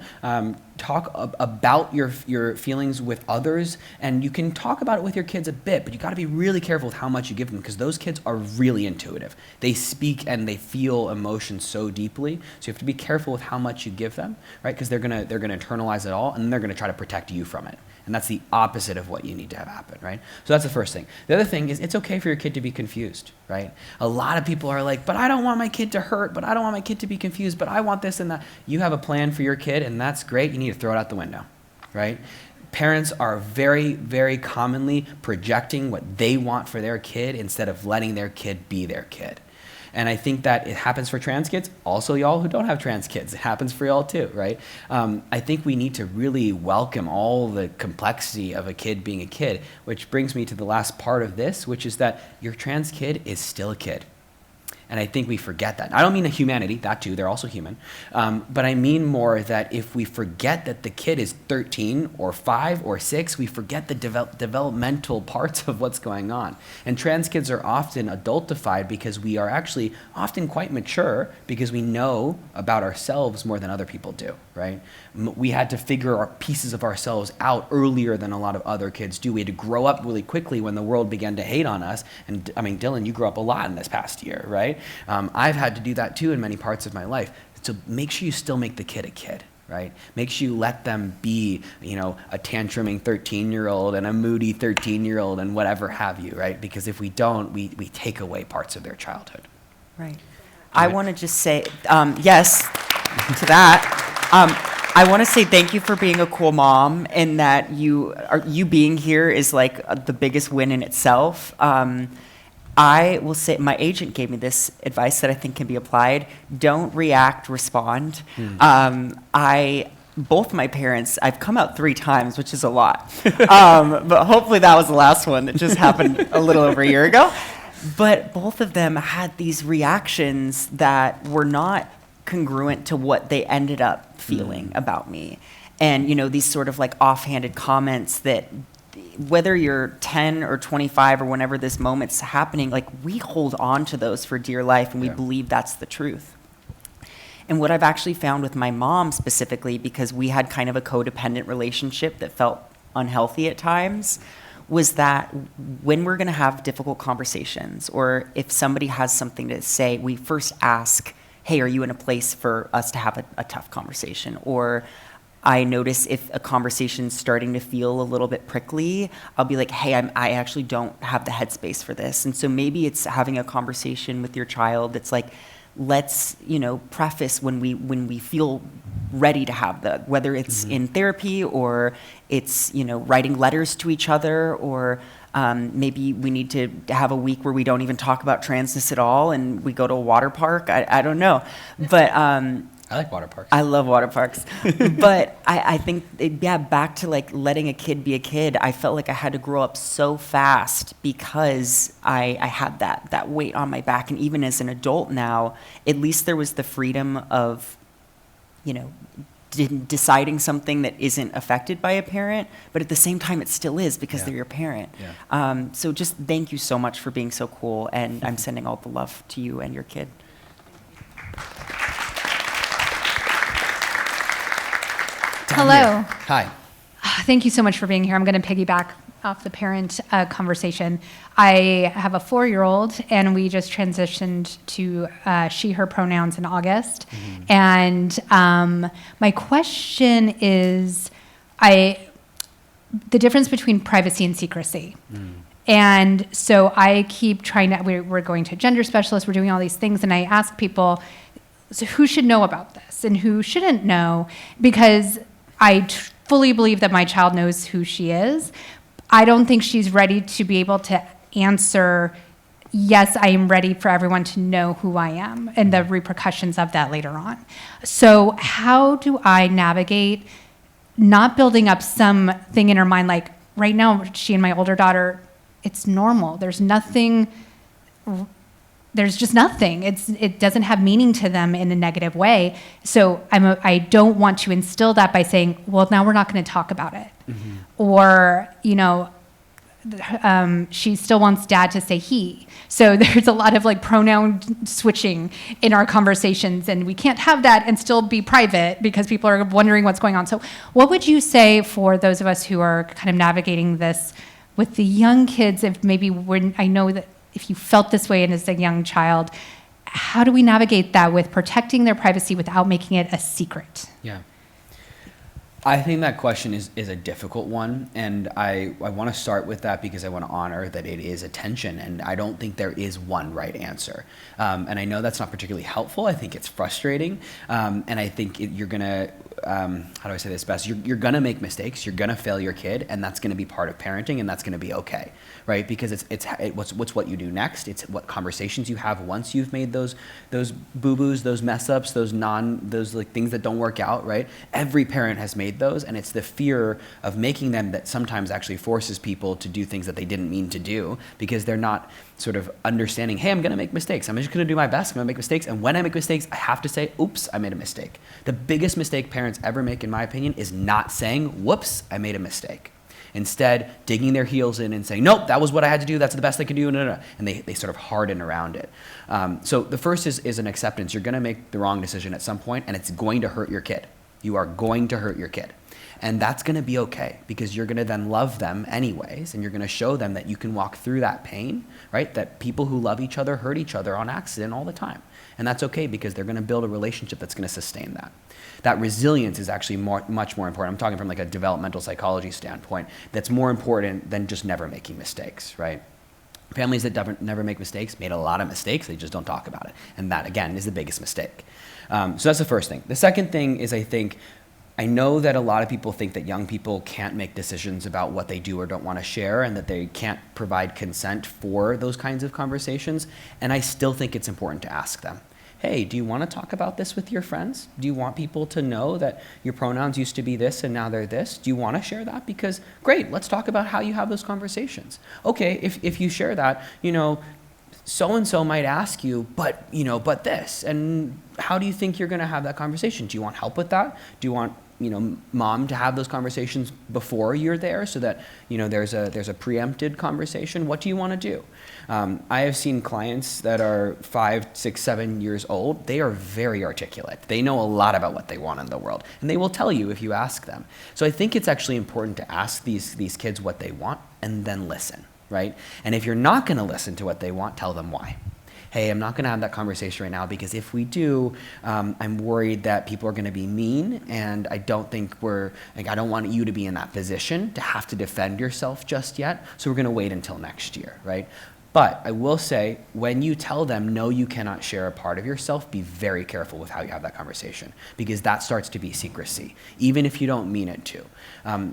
talk about your feelings with others, and you can talk about it with your kids a bit, but you gotta be really careful with how much you give them, because those kids are really intuitive. They speak and they feel emotions so deeply, so you have to be careful with how much you give them, right? Because they're gonna internalize it all, and then they're gonna try to protect you from it. And that's the opposite of what you need to have happen, right? So that's the first thing. The other thing is it's okay for your kid to be confused, right? A lot of people are like, but I don't want my kid to hurt, but I don't want my kid to be confused, but I want this and that. You have a plan for your kid, and that's great. You need to throw it out the window, right? Parents are very, very commonly projecting what they want for their kid instead of letting their kid be their kid. And I think that it happens for trans kids, also y'all who don't have trans kids. It happens for y'all too, right? I think we need to really welcome all the complexity of a kid being a kid, which brings me to the last part of this, which is that your trans kid is still a kid. And I think we forget that. I don't mean humanity, that too, they're also human. But I mean more that if we forget that the kid is 13 or 5 or 6, we forget the developmental parts of what's going on. And trans kids are often adultified because we are actually often quite mature because we know about ourselves more than other people do, right? We had to figure our pieces of ourselves out earlier than a lot of other kids do. We had to grow up really quickly when the world began to hate on us. And I mean, Dylan, you grew up a lot in this past year, right? I've had to do that too in many parts of my life. So make sure you still make the kid a kid, right? Make sure you let them be, a tantruming 13-year-old and a moody 13-year-old and whatever have you, right? Because if we don't, we take away parts of their childhood. Right. I want to just say yes to that. I want to say thank you for being a cool mom, and that you being here is like the biggest win in itself. I will say, my agent gave me this advice that I think can be applied. Don't react, respond. Both my parents, I've come out 3 times, which is a lot. But hopefully that was the last one that just happened a little over a year ago. But both of them had these reactions that were not congruent to what they ended up feeling about me. And, these sort of like offhanded comments that whether you're 10 or 25 or whenever this moment's happening, like we hold on to those for dear life and we believe that's the truth. And what I've actually found with my mom specifically, because we had kind of a codependent relationship that felt unhealthy at times, was that when we're going to have difficult conversations, or if somebody has something to say, we first ask, hey, are you in a place for us to have a tough conversation? Or I notice if a conversation's starting to feel a little bit prickly, I'll be like, hey, I actually don't have the headspace for this. And so maybe it's having a conversation with your child that's like, let's, preface when we feel ready to have that, whether it's in therapy or it's, writing letters to each other, or maybe we need to have a week where we don't even talk about transness at all and we go to a water park. I don't know. But I like water parks. I love water parks. But I think, back to like letting a kid be a kid, I felt like I had to grow up so fast because I had that weight on my back. And even as an adult now, at least there was the freedom of, deciding something that isn't affected by a parent, but at the same time it still is because they're your parent. Yeah. So just thank you so much for being so cool, and I'm sending all the love to you and your kid. Hello. Hi. Thank you so much for being here. I'm going to piggyback off the parent conversation. I have a 4-year-old, and we just transitioned to she, her pronouns in August. And my question is, the difference between privacy and secrecy. And so I keep trying to, we're going to a gender specialist, we're doing all these things, and I ask people, so who should know about this and who shouldn't know? Because I fully believe that my child knows who she is. I don't think she's ready to be able to answer, yes, I am ready for everyone to know who I am and the repercussions of that later on. So how do I navigate not building up something in her mind, like right now, she and my older daughter, it's normal. There's just nothing. It doesn't have meaning to them in a negative way. So I don't want to instill that by saying, well, now we're not going to talk about it. Or, she still wants dad to say he. So there's a lot of like pronoun switching in our conversations, and we can't have that and still be private because people are wondering what's going on. So what would you say for those of us who are kind of navigating this with the young kids, if maybe I know that if you felt this way and as a young child, how do we navigate that with protecting their privacy without making it a secret? Yeah. I think that question is a difficult one, and I want to start with that because I want to honor that it is a tension, and I don't think there is one right answer. And I know that's not particularly helpful. I think it's frustrating, and I think you're going to, how do I say this best? You're going to make mistakes, you're going to fail your kid, and that's going to be part of parenting, and that's going to be okay, right? Because it's what you do next. It's what conversations you have once you've made those boo-boos, those mess-ups, those like things that don't work out, right? Every parent has made those, and it's the fear of making them that sometimes actually forces people to do things that they didn't mean to do because they're not sort of understanding, hey, I'm going to make mistakes. I'm just going to do my best. I'm going to make mistakes. And when I make mistakes, I have to say, oops, I made a mistake. The biggest mistake parents ever make, in my opinion, is not saying, whoops, I made a mistake. Instead, digging their heels in and saying, nope, that was what I had to do. That's the best I can do. No. And they sort of harden around it. So the first is an acceptance. You're going to make the wrong decision at some point, and it's going to hurt your kid. You are going to hurt your kid. And that's going to be okay because you're going to then love them anyways, and you're going to show them that you can walk through that pain, right? That people who love each other hurt each other on accident all the time. And that's okay because they're going to build a relationship that's going to sustain that. That resilience is actually much more important. I'm talking from like a developmental psychology standpoint. That's more important than just never making mistakes, right? Families that never make mistakes made a lot of mistakes. They just don't talk about it. And that, again, is the biggest mistake. So that's the first thing. The second thing is, I think, I know that a lot of people think that young people can't make decisions about what they do or don't want to share, and that they can't provide consent for those kinds of conversations. And I still think it's important to ask them, hey, do you want to talk about this with your friends? Do you want people to know that your pronouns used to be this and now they're this? Do you want to share that? Because great, let's talk about how you have those conversations. Okay, if you share that, so-and-so might ask you, but this, and how do you think you're going to have that conversation? Do you want help with that? Do you want, mom to have those conversations before you're there so that, there's a preempted conversation? What do you want to do? I have seen clients that are 5, 6, 7 years old. They are very articulate. They know a lot about what they want in the world, and they will tell you if you ask them. So I think it's actually important to ask these kids what they want and then listen. Right? And if you're not going to listen to what they want, tell them why. Hey, I'm not going to have that conversation right now because if we do, I'm worried that people are going to be mean, and I don't want you to be in that position to have to defend yourself just yet. So we're going to wait until next year, right? But I will say, when you tell them, no, you cannot share a part of yourself, be very careful with how you have that conversation, because that starts to be secrecy, even if you don't mean it to.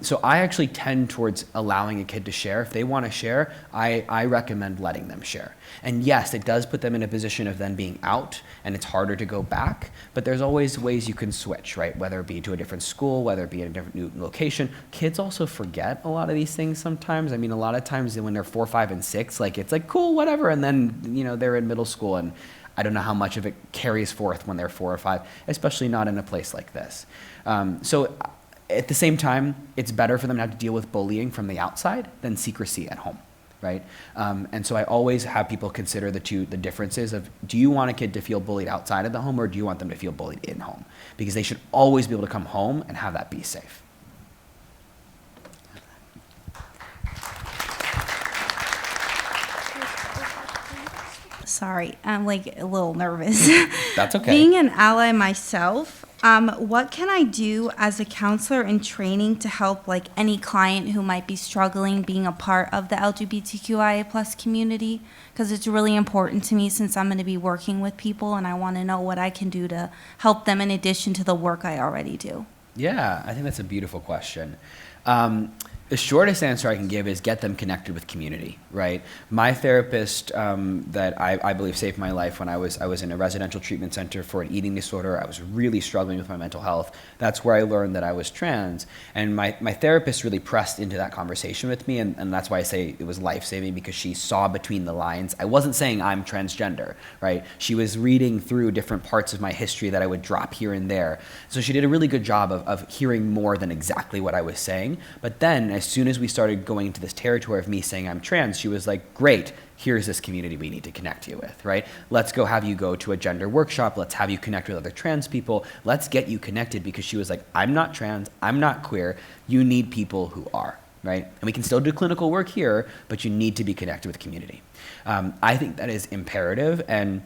So I actually tend towards allowing a kid to share. If they want to share, I recommend letting them share. And yes, it does put them in a position of then being out, and it's harder to go back, but there's always ways you can switch, right? Whether it be to a different school, whether it be in a different new location. Kids also forget a lot of these things sometimes. I mean, a lot of times when they're 4, 5, and 6, it's like, cool, whatever, and then, they're in middle school, and I don't know how much of it carries forth when they're 4 or 5, especially not in a place like this. So at the same time, it's better for them to have to deal with bullying from the outside than secrecy at home, right? And so I always have people consider the differences of, do you want a kid to feel bullied outside of the home, or do you want them to feel bullied in home? Because they should always be able to come home and have that be safe. Sorry, I'm a little nervous. That's okay. Being an ally myself, what can I do as a counselor in training to help any client who might be struggling being a part of the LGBTQIA plus community? Because it's really important to me, since I'm going to be working with people, and I want to know what I can do to help them in addition to the work I already do. Yeah, I think that's a beautiful question. The shortest answer I can give is get them connected with community, right? My therapist that I believe saved my life when I was in a residential treatment center for an eating disorder. I was really struggling with my mental health. That's where I learned that I was trans. And my therapist really pressed into that conversation with me, and that's why I say it was life-saving, because she saw between the lines. I wasn't saying I'm transgender, right? She was reading through different parts of my history that I would drop here and there. So she did a really good job of hearing more than exactly what I was saying. But then, as soon as we started going into this territory of me saying I'm trans, she was like, great, here's this community we need to connect you with, right? Let's go have you go to a gender workshop. Let's have you connect with other trans people. Let's get you connected, because she was like, I'm not trans, I'm not queer. You need people who are, right? And we can still do clinical work here, but you need to be connected with community. I think that is imperative. And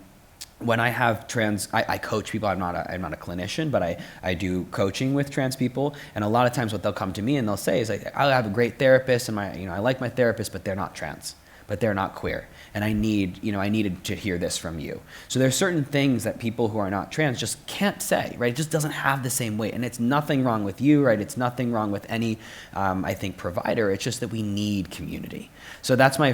when I have I coach people. I'm not a clinician, but I do coaching with trans people. And a lot of times what they'll come to me and they'll say is I have a great therapist, and I like my therapist, but they're not trans, but they're not queer. And I needed to hear this from you. So there's certain things that people who are not trans just can't say, right? It just doesn't have the same weight. And it's nothing wrong with you, right? It's nothing wrong with any, I think, provider. It's just that we need community. So that's my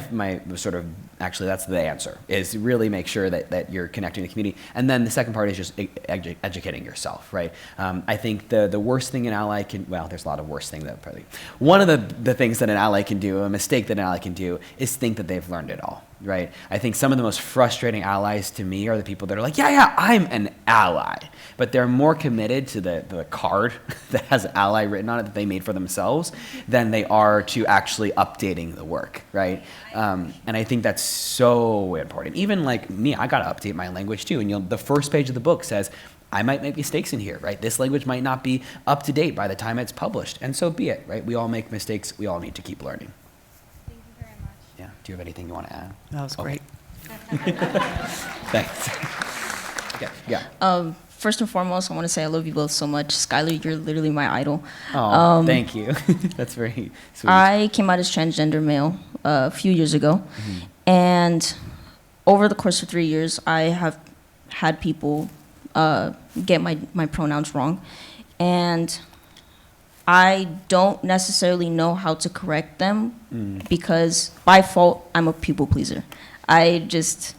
sort of, actually that's the answer, is really make sure that you're connecting the community. And then the second part is just educating yourself, right? I think the worst thing an ally can, well, there's a lot of worse things that probably, one of the things that an ally can do, a mistake that an ally can do, is think that they've learned it all. Right? I think some of the most frustrating allies to me are the people that are like, yeah, I'm an ally. But they're more committed to the card that has ally written on it that they made for themselves than they are to actually updating the work, right? And I think that's so important. Even like me, I got to update my language too. And the first page of the book says, I might make mistakes in here, right? This language might not be up to date by the time it's published. And so be it, right? We all make mistakes. We all need to keep learning. Yeah. Do you have anything you want to add? That was great. Thanks. Okay. Yeah. First and foremost, I want to say I love you both so much. Schuyler, you're literally my idol. Oh, thank you. That's very sweet. I came out as transgender male a few years ago, and over the course of 3 years, I have had people get my pronouns wrong, and I don't necessarily know how to correct them because by fault, I'm a people pleaser. I just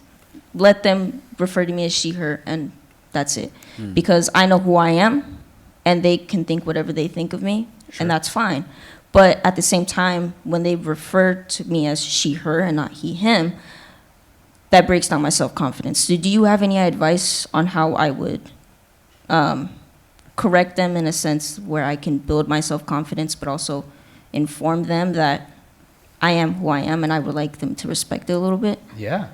let them refer to me as she, her, and that's it. Because I know who I am, and they can think whatever they think of me, and that's fine. But at the same time, when they refer to me as she, her, and not he, him, that breaks down my self-confidence. So do you have any advice on how I would correct them in a sense where I can build my self-confidence, but also inform them that I am who I am and I would like them to respect it a little bit? Yeah,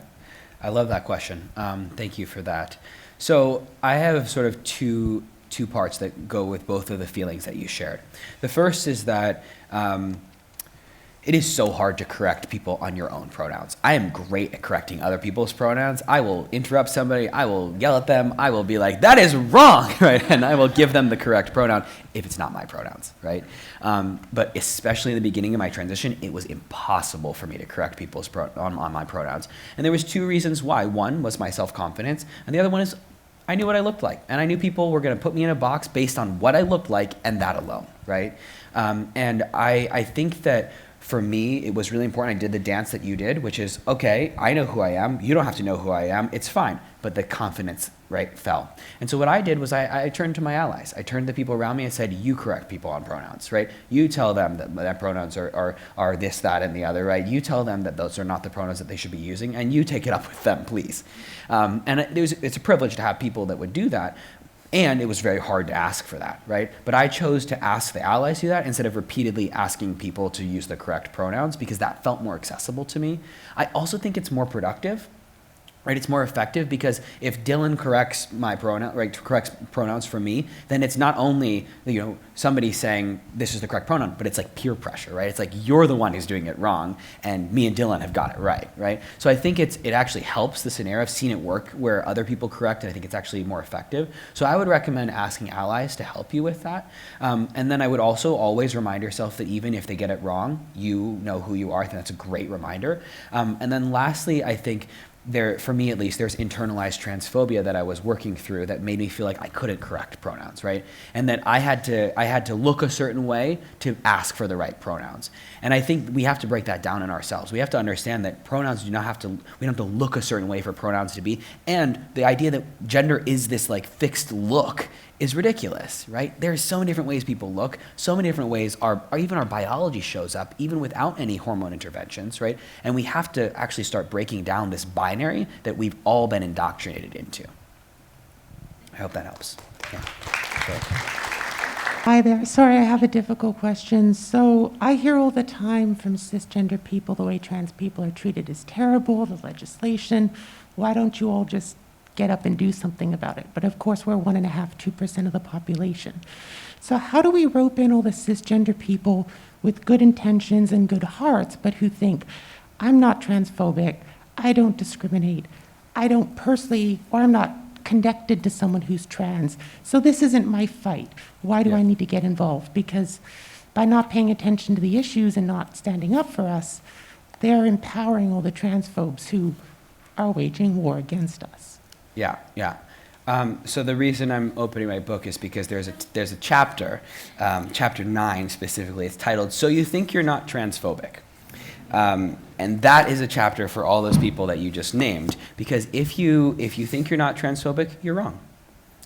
I love that question. Thank you for that. So I have sort of two parts that go with both of the feelings that you shared. The first is that it is so hard to correct people on your own pronouns. I am great at correcting other people's pronouns. I will interrupt somebody, I will yell at them, I will be like, that is wrong, right? And I will give them the correct pronoun if it's not my pronouns, right? But especially in the beginning of my transition, it was impossible for me to correct people's on my pronouns. And there was two reasons why. One was my self-confidence, and the other one is I knew what I looked like, and I knew people were going to put me in a box based on what I looked like and that alone, right? And I think that for me, it was really important. I did the dance that you did, which is, okay, I know who I am. You don't have to know who I am. It's fine. But the confidence, right, fell. And so what I did was I turned to my allies. I turned to the people around me and said, you correct people on pronouns, right? You tell them that pronouns are this, that, and the other, right? You tell them that those are not the pronouns that they should be using, and you take it up with them, please. And it's a privilege to have people that would do that. And it was very hard to ask for that, right? But I chose to ask the allies to do that instead of repeatedly asking people to use the correct pronouns because that felt more accessible to me. I also think it's more productive, right? It's more effective because if Dylan corrects my pronoun, right, corrects pronouns for me, then it's not only, somebody saying this is the correct pronoun, but it's like peer pressure, right? It's like you're the one who's doing it wrong and me and Dylan have got it right? So I think it actually helps the scenario. I've seen it work where other people correct and I think it's actually more effective. So I would recommend asking allies to help you with that. And then I would also always remind yourself that even if they get it wrong, you know who you are. I think that's a great reminder. And then lastly, I think for me at least, there's internalized transphobia that I was working through that made me feel like I couldn't correct pronouns, right? And that I had to look a certain way to ask for the right pronouns. And I think we have to break that down in ourselves. We have to understand that pronouns we don't have to look a certain way for pronouns to be. And the idea that gender is this like fixed look is ridiculous, right? There's so many different ways people look, so many different ways even our biology shows up, even without any hormone interventions, right? And we have to actually start breaking down this binary that we've all been indoctrinated into. I hope that helps. Yeah. Sure. Hi there. Sorry, I have a difficult question. So I hear all the time from cisgender people the way trans people are treated is terrible, the legislation. Why don't you all just get up and do something about it? But of course, we're 1.5%, 2% of the population. So how do we rope in all the cisgender people with good intentions and good hearts, but who think, I'm not transphobic, I don't discriminate, I don't personally, or I'm not connected to someone who's trans, so this isn't my fight. Why do I need to get involved? Because by not paying attention to the issues and not standing up for us, they're empowering all the transphobes who are waging war against us. Yeah. So the reason I'm opening my book is because there's a chapter, chapter 9 specifically. It's titled "So You Think You're Not Transphobic," and that is a chapter for all those people that you just named. Because if you think you're not transphobic, you're wrong,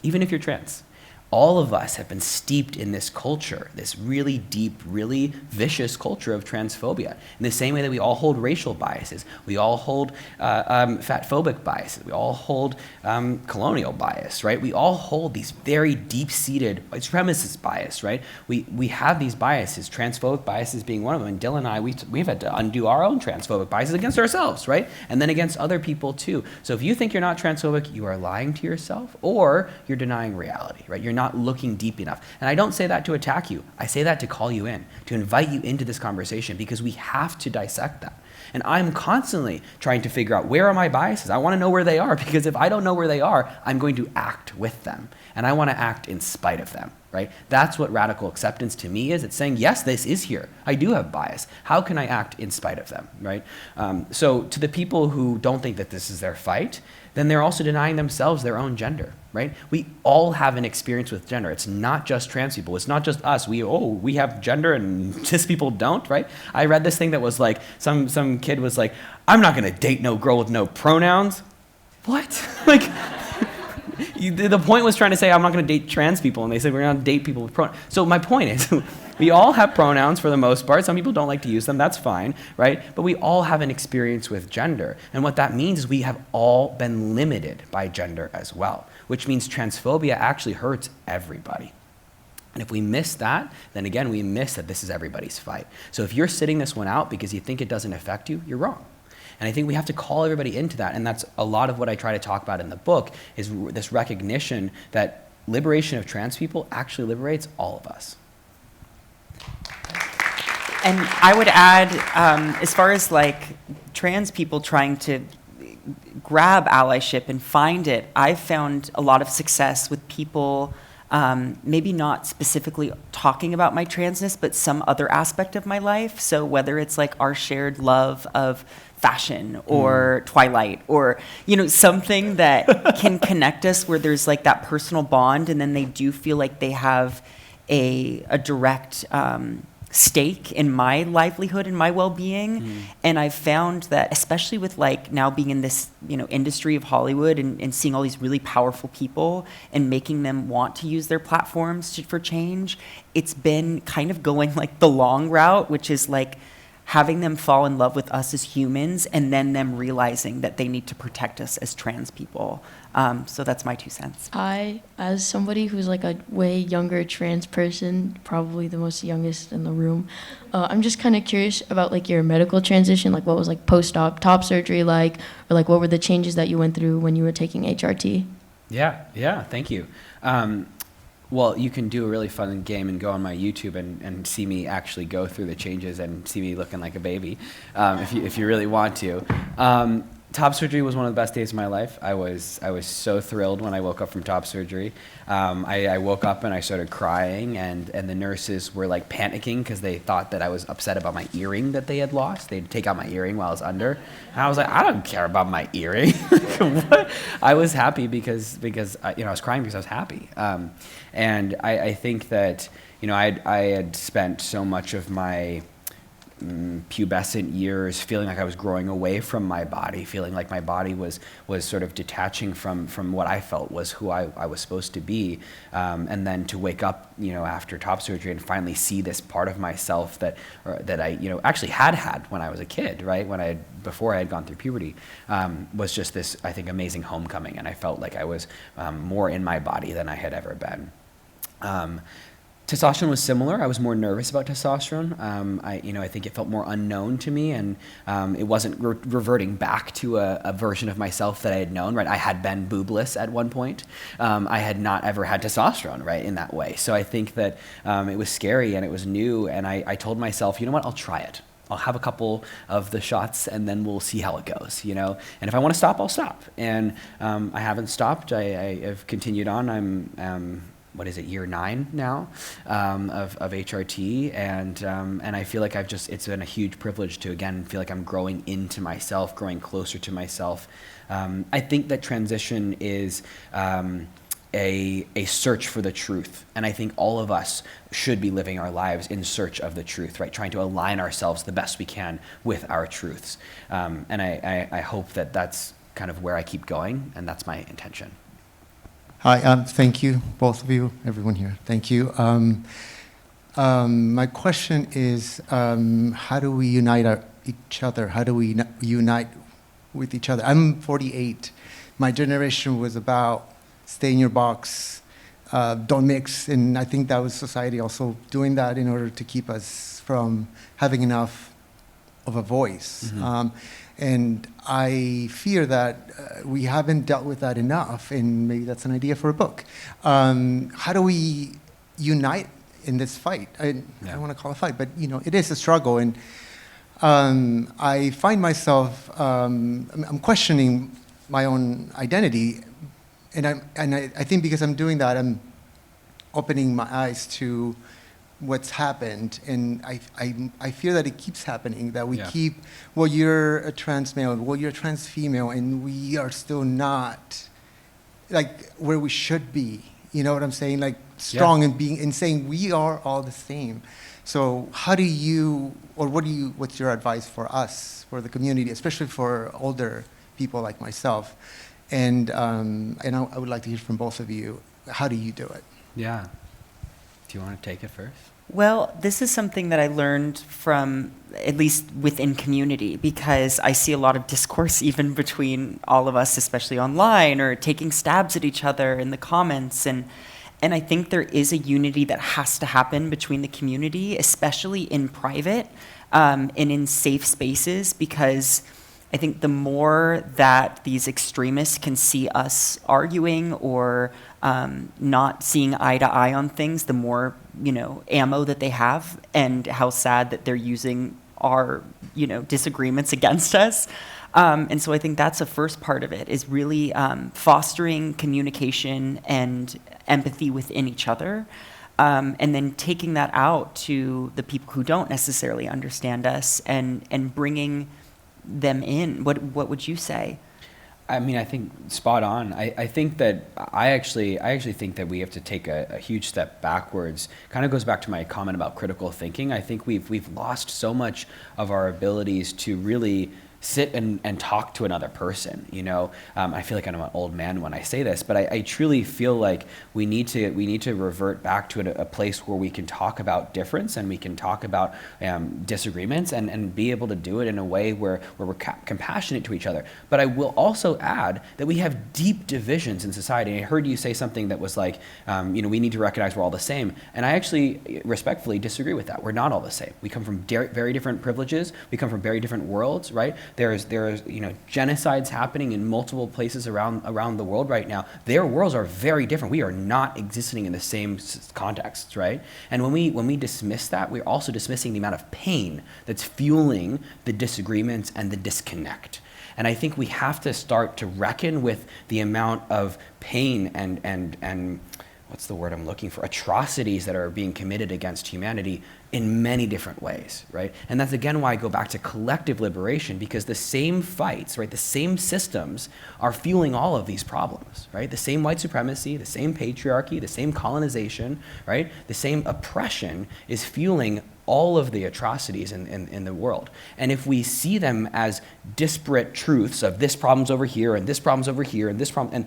even if you're trans. All of us have been steeped in this culture, this really deep, really vicious culture of transphobia. In the same way that we all hold racial biases, we all hold fatphobic biases, we all hold colonial bias, right? We all hold these very deep-seated white supremacist bias, right? We have these biases, transphobic biases being one of them. And Dylan and I, we've had to undo our own transphobic biases against ourselves, right? And then against other people too. So if you think you're not transphobic, you are lying to yourself or you're denying reality, right? You're not looking deep enough. And I don't say that to attack you. I say that to call you in, to invite you into this conversation because we have to dissect that. And I'm constantly trying to figure out where are my biases. I want to know where they are because if I don't know where they are, I'm going to act with them. And I want to act in spite of them, right? That's what radical acceptance to me is. It's saying, yes, this is here. I do have bias. How can I act in spite of them, right? So to the people who don't think that this is their fight, then they're also denying themselves their own gender, right? We all have an experience with gender. It's not just trans people. It's not just us. We have gender and cis people don't, right? I read this thing that was like, some kid was like, I'm not gonna date no girl with no pronouns. What? Like, the point was trying to say, I'm not gonna date trans people, and they said, we're gonna date people with pronouns. So my point is, we all have pronouns for the most part. Some people don't like to use them, that's fine, right? But we all have an experience with gender. And what that means is we have all been limited by gender as well, which means transphobia actually hurts everybody. And if we miss that, then again, we miss that this is everybody's fight. So if you're sitting this one out because you think it doesn't affect you, you're wrong. And I think we have to call everybody into that. And that's a lot of what I try to talk about in the book, is this recognition that liberation of trans people actually liberates all of us. And I would add, as far as like trans people trying to grab allyship and find it, I've found a lot of success with people maybe not specifically talking about my transness, but some other aspect of my life. So whether it's like our shared love of fashion or Twilight, or, you know, something that can connect us where there's like that personal bond, and then they do feel like they have a direct stake in my livelihood and my well-being. And I've found that, especially with like now being in this, you know, industry of Hollywood and seeing all these really powerful people and making them want to use their platforms for change, it's been kind of going like the long route, which is like having them fall in love with us as humans, and then them realizing that they need to protect us as trans people. So that's my 2 cents. I, as somebody who's like a way younger trans person, probably the most youngest in the room, I'm just kind of curious about like your medical transition, like what was like post-op top surgery like, or like what were the changes that you went through when you were taking HRT? Yeah, thank you. Well, you can do a really fun game and go on my YouTube and see me actually go through the changes and see me looking like a baby, if you really want to. Top surgery was one of the best days of my life. I was so thrilled when I woke up from top surgery. I woke up and I started crying, and the nurses were like panicking because they thought that I was upset about my earring that they had lost. They'd take out my earring while I was under. And I was like, I don't care about my earring. What? I was happy because I was crying because I was happy. And I think that, you know, I had spent so much of my pubescent years feeling like I was growing away from my body, feeling like my body was sort of detaching from what I felt was who I was supposed to be, and then to wake up, you know, after top surgery and finally see this part of myself that I, you know, actually had when I was a kid, right, before I had gone through puberty, was just this, I think, amazing homecoming, and I felt like I was more in my body than I had ever been. Testosterone was similar. I was more nervous about testosterone. I think it felt more unknown to me, and it wasn't reverting back to a version of myself that I had known, right? I had been boobless at one point. I had not ever had testosterone, right, in that way. So I think that it was scary and it was new, and I told myself, you know what, I'll try it. I'll have a couple of the shots and then we'll see how it goes, you know? And if I want to stop, I'll stop. And I haven't stopped. I have continued on. I'm year 9 now of HRT, and I feel like it's been a huge privilege to again feel like I'm growing into myself, growing closer to myself. I think that transition is a search for the truth, and I think all of us should be living our lives in search of the truth, right? Trying to align ourselves the best we can with our truths, and I hope that that's kind of where I keep going, and that's my intention. Hi, thank you, both of you, everyone here. Thank you. My question is, how do we unite each other? How do we unite with each other? I'm 48. My generation was about stay in your box, don't mix, and I think that was society also doing that in order to keep us from having enough of a voice. Mm-hmm. And I fear that we haven't dealt with that enough, and maybe that's an idea for a book. How do we unite in this fight? I don't want to call it a fight, but you know, it is a struggle, and I find myself I'm questioning my own identity, and I think because I'm doing that, I'm opening my eyes to what's happened, and I fear that it keeps happening, that we keep, well, you're a trans male, well, you're a trans female, and we are still not, like, where we should be, you know what I'm saying? Like, strong and being, and saying we are all the same. So how do you, or what's your advice for us, for the community, especially for older people like myself? And I would like to hear from both of you. How do you do it? Yeah. Do you want to take it first? Well, this is something that I learned from, at least within community, because I see a lot of discourse even between all of us, especially online, or taking stabs at each other in the comments. And I think there is a unity that has to happen between the community, especially in private and in safe spaces, because I think the more that these extremists can see us arguing or not seeing eye to eye on things, the more, ammo that they have, and how sad that they're using our, disagreements against us. And so I think that's the first part of it, is really fostering communication and empathy within each other. And then taking that out to the people who don't necessarily understand us, and bringing them in. What would you say? I mean, I think spot on. I think that I actually think that we have to take a huge step backwards. Kind of goes back to my comment about critical thinking. I think we've lost so much of our abilities to really sit and talk to another person. I feel like I'm an old man when I say this, but I truly feel like we need to revert back to a place where we can talk about difference, and we can talk about disagreements, and be able to do it in a way where we're compassionate to each other. But I will also add that we have deep divisions in society. I heard you say something that was like, we need to recognize we're all the same. And I actually respectfully disagree with that. We're not all the same. We come from very different privileges. We come from very different worlds, right? There's genocides happening in multiple places around the world right now. Their worlds are very different. We are not existing in the same contexts, right? And when we dismiss that, we're also dismissing the amount of pain that's fueling the disagreements and the disconnect. And I think we have to start to reckon with the amount of pain and what's the word I'm looking for? Atrocities that are being committed against humanity in many different ways, right? And that's again why I go back to collective liberation, because the same fights, right, the same systems are fueling all of these problems, right? The same white supremacy, the same patriarchy, the same colonization, right? The same oppression is fueling all of the atrocities in the world. And if we see them as disparate truths of this problem's over here, and this problem's over here, and this problem, and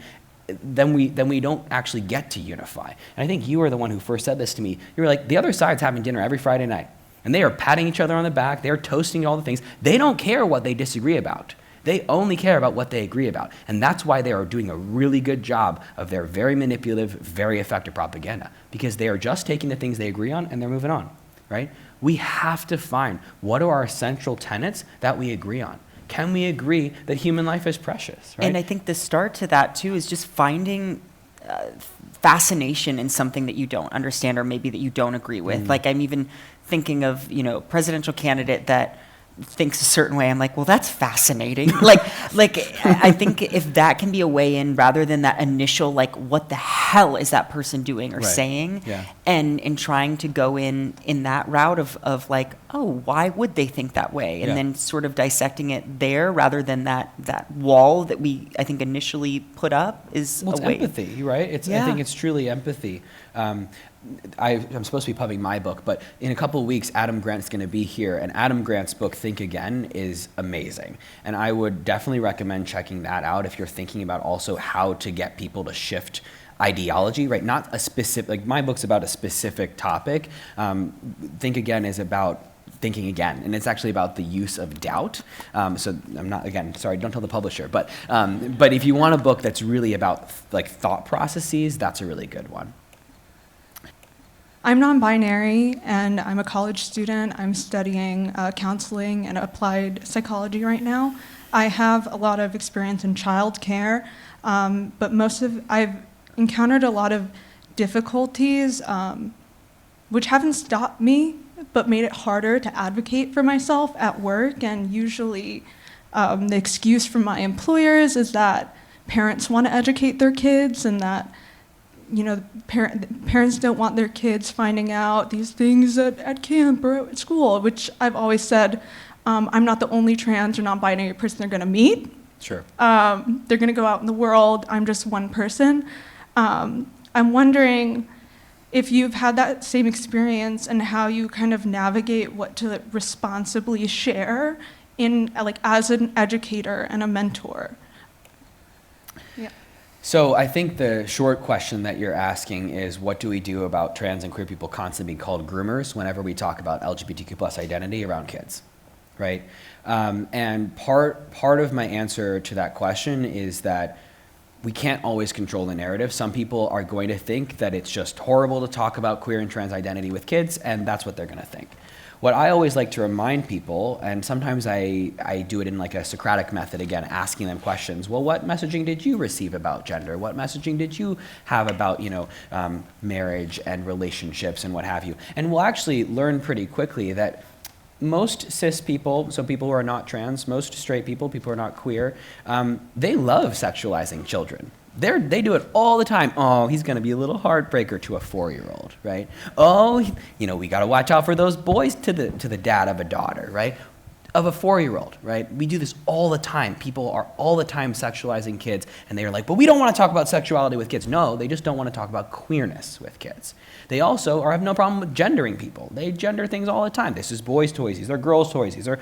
then we don't actually get to unify. And I think you were the one who first said this to me. You were like, the other side's having dinner every Friday night, and they are patting each other on the back, they're toasting all the things. They don't care what they disagree about. They only care about what they agree about. And that's why they are doing a really good job of their very manipulative, very effective propaganda, because they are just taking the things they agree on and they're moving on, right? We have to find what are our central tenets that we agree on. Can we agree that human life is precious, right? And I think the start to that, too, is just finding fascination in something that you don't understand, or maybe that you don't agree with. Like, I'm even thinking of, presidential candidate that thinks a certain way. I'm like, well, that's fascinating. like I think if that can be a way in, rather than that initial, like, what the hell is that person doing or saying? Yeah. And trying to go in that route of like, oh, why would they think that way? And then sort of dissecting it there, rather than that wall that we, I think, initially put up is it's a way. empathy, right? I think it's truly empathy. I'm supposed to be pubbing my book, but in a couple of weeks, Adam Grant's going to be here, and Adam Grant's book, Think Again, is amazing. And I would definitely recommend checking that out if you're thinking about also how to get people to shift ideology, right? Not a specific, like my book's about a specific topic. Think Again is about thinking again, and it's actually about the use of doubt. So I'm not, again, sorry, don't tell the publisher, but if you want a book that's really about like thought processes, that's a really good one. I'm non-binary, and I'm a college student. I'm studying counseling and applied psychology right now. I have a lot of experience in childcare, but I've encountered a lot of difficulties, which haven't stopped me, but made it harder to advocate for myself at work. And usually the excuse from my employers is that parents want to educate their kids, and that parents don't want their kids finding out these things at camp or at school, which I've always said, I'm not the only trans or non-binary person they're going to meet. Sure. They're going to go out in the world. I'm just one person. I'm wondering if you've had that same experience and how you kind of navigate what to responsibly share in, like, as an educator and a mentor. Yeah. So I think the short question that you're asking is, what do we do about trans and queer people constantly being called groomers whenever we talk about LGBTQ plus identity around kids, right? And part of my answer to that question is that we can't always control the narrative. Some people are going to think that it's just horrible to talk about queer and trans identity with kids, and that's what they're going to think. What I always like to remind people, and sometimes I do it in like a Socratic method, again, asking them questions. Well, what messaging did you receive about gender? What messaging did you have about, marriage and relationships and what have you? And we'll actually learn pretty quickly that most cis people, so people who are not trans, most straight people, people who are not queer, they love sexualizing children. They do it all the time. Oh, he's going to be a little heartbreaker to a 4-year-old, right? Oh, we got to watch out for those boys to the dad of a daughter, right? Of a 4-year-old, right? We do this all the time. People are all the time sexualizing kids, and they're like, but we don't want to talk about sexuality with kids. No, they just don't want to talk about queerness with kids. They also have no problem with gendering people. They gender things all the time. This is boys' toys. These are girls' toys. These are,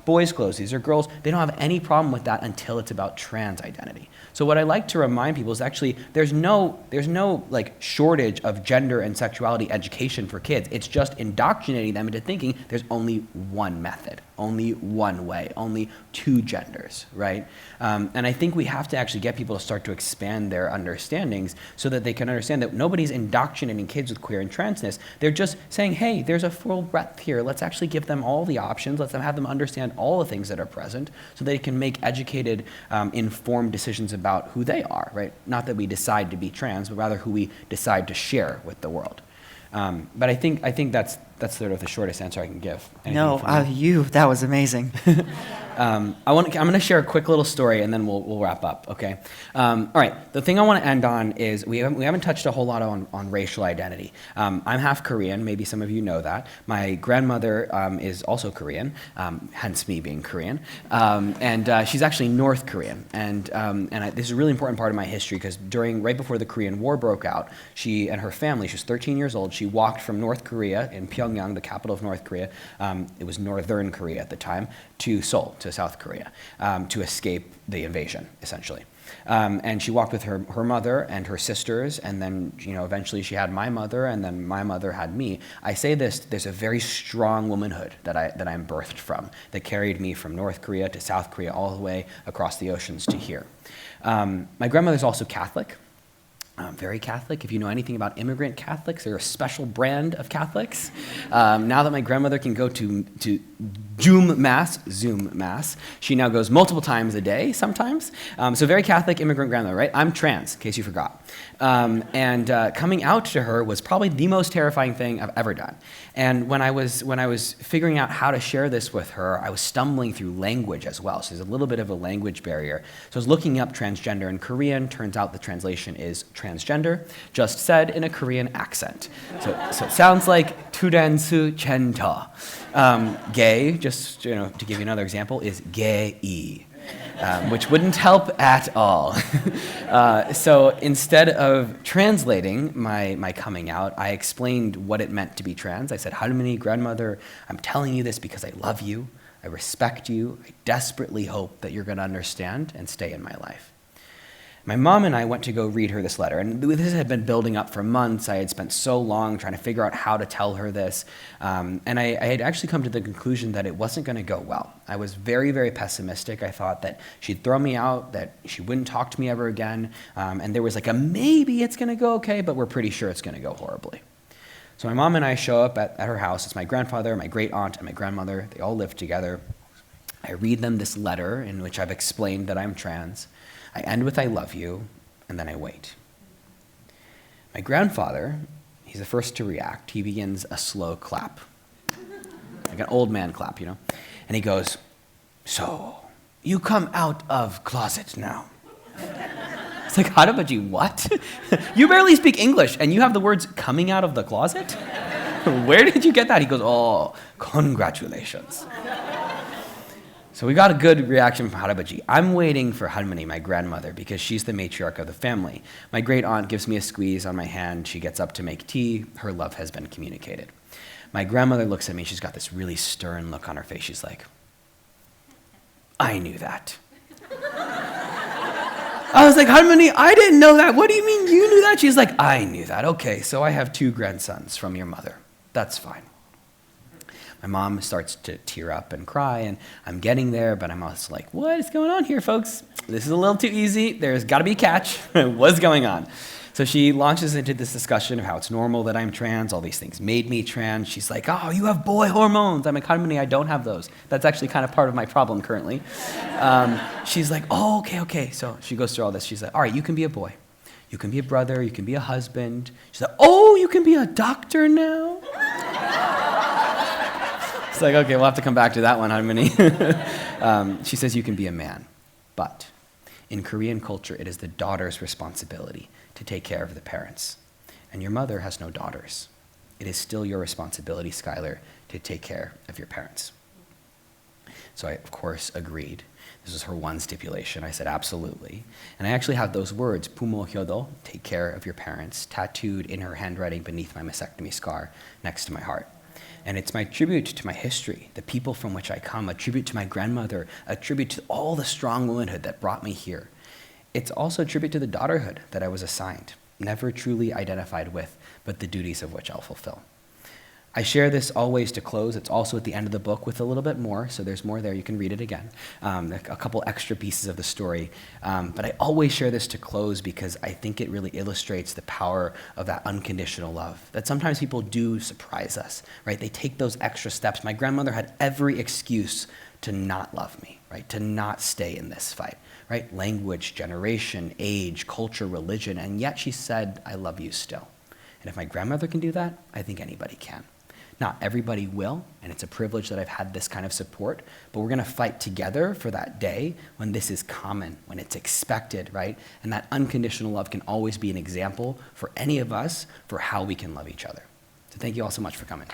boys' clothes. These are girls. They don't have any problem with that until it's about trans identity. So what I like to remind people is actually there's no like shortage of gender and sexuality education for kids. It's just indoctrinating them into thinking there's only one method, only one way, only two genders, right? And I think we have to actually get people to start to expand their understandings so that they can understand that nobody's indoctrinating kids with queer and transness. They're just saying, hey, there's a full breadth here. Let's actually give them all the options. Let's have them understand all the things that are present so they can make educated, informed decisions about who they are, right? Not that we decide to be trans, but rather who we decide to share with the world. But I think that's sort of the shortest answer I can give. That was amazing. I'm going to share a quick little story and then we'll wrap up, okay? All right, the thing I want to end on is we haven't touched a whole lot on racial identity. I'm half Korean, maybe some of you know that. My grandmother is also Korean, hence me being Korean, and she's actually North Korean. And this is a really important part of my history because right before the Korean War broke out, she and her family, she was 13 years old, she walked from North Korea in Pyongyang, the capital of North Korea, it was Northern Korea at the time, to Seoul, to South Korea, to escape the invasion, essentially. And she walked with her mother and her sisters, and then eventually she had my mother, and then my mother had me. I say this, there's a very strong womanhood that I'm birthed from, that carried me from North Korea to South Korea, all the way across the oceans to here. My grandmother's also Catholic. Very Catholic. If you know anything about immigrant Catholics, they're a special brand of Catholics. Now that my grandmother can go to Zoom Mass, she now goes multiple times a day sometimes. So very Catholic immigrant grandmother, right? I'm trans, in case you forgot. And coming out to her was probably the most terrifying thing I've ever done. And when I was figuring out how to share this with her, I was stumbling through language as well. So there's a little bit of a language barrier. So I was looking up transgender in Korean. Turns out the translation is transgender, just said in a Korean accent. So it sounds like turensu chento. Gay, just to give you another example, is gay-y. Which wouldn't help at all. So instead of translating my coming out, I explained what it meant to be trans. I said, Harmony, grandmother, I'm telling you this because I love you, I respect you, I desperately hope that you're going to understand and stay in my life. My mom and I went to go read her this letter, and this had been building up for months. I had spent so long trying to figure out how to tell her this, and I had actually come to the conclusion that it wasn't going to go well. I was very, very pessimistic. I thought that she'd throw me out, that she wouldn't talk to me ever again, and there was like a maybe it's going to go okay, but we're pretty sure it's going to go horribly. So my mom and I show up at her house. It's my grandfather, my great aunt, and my grandmother. They all live together. I read them this letter in which I've explained that I'm trans. I end with I love you, and then I wait. My grandfather, he's the first to react. He begins a slow clap, like an old man clap, And he goes, so, you come out of closet now. It's like, harabaji, what? You barely speak English, and you have the words coming out of the closet? Where did you get that? He goes, oh, congratulations. So we got a good reaction from harabaji. I'm waiting for Harmony, my grandmother, because she's the matriarch of the family. My great aunt gives me a squeeze on my hand. She gets up to make tea. Her love has been communicated. My grandmother looks at me. She's got this really stern look on her face. She's like, I knew that. I was like, Harmony, I didn't know that. What do you mean you knew that? She's like, I knew that. Okay, so I have 2 grandsons from your mother. That's fine. My mom starts to tear up and cry, and I'm getting there, but I'm also like, what is going on here, folks? This is a little too easy. There's got to be a catch. What's going on? So she launches into this discussion of how it's normal that I'm trans. All these things made me trans. She's like, oh, you have boy hormones. I'm like, Harmony, I don't have those. That's actually kind of part of my problem currently. She's like, oh, okay. So she goes through all this. She's like, all right, you can be a boy. You can be a brother. You can be a husband. She's like, oh, you can be a doctor now? It's like, okay, we'll have to come back to that one, Harmony. She says you can be a man, but in Korean culture, it is the daughter's responsibility to take care of the parents. And your mother has no daughters. It is still your responsibility, Schuyler, to take care of your parents. So I, of course, agreed. This was her one stipulation. I said, absolutely. And I actually have those words, pumo hyodo, take care of your parents, tattooed in her handwriting beneath my mastectomy scar next to my heart. And it's my tribute to my history, the people from which I come, a tribute to my grandmother, a tribute to all the strong womanhood that brought me here. It's also a tribute to the daughterhood that I was assigned, never truly identified with, but the duties of which I'll fulfill. I share this always to close. It's also at the end of the book with a little bit more, so there's more there. You can read it again. A couple extra pieces of the story. But I always share this to close because I think it really illustrates the power of that unconditional love, that sometimes people do surprise us, right? They take those extra steps. My grandmother had every excuse to not love me, right? To not stay in this fight, right? Language, generation, age, culture, religion, and yet she said, I love you still. And if my grandmother can do that, I think anybody can. Not everybody will, and it's a privilege that I've had this kind of support, but we're gonna fight together for that day when this is common, when it's expected, right? And that unconditional love can always be an example for any of us for how we can love each other. So thank you all so much for coming.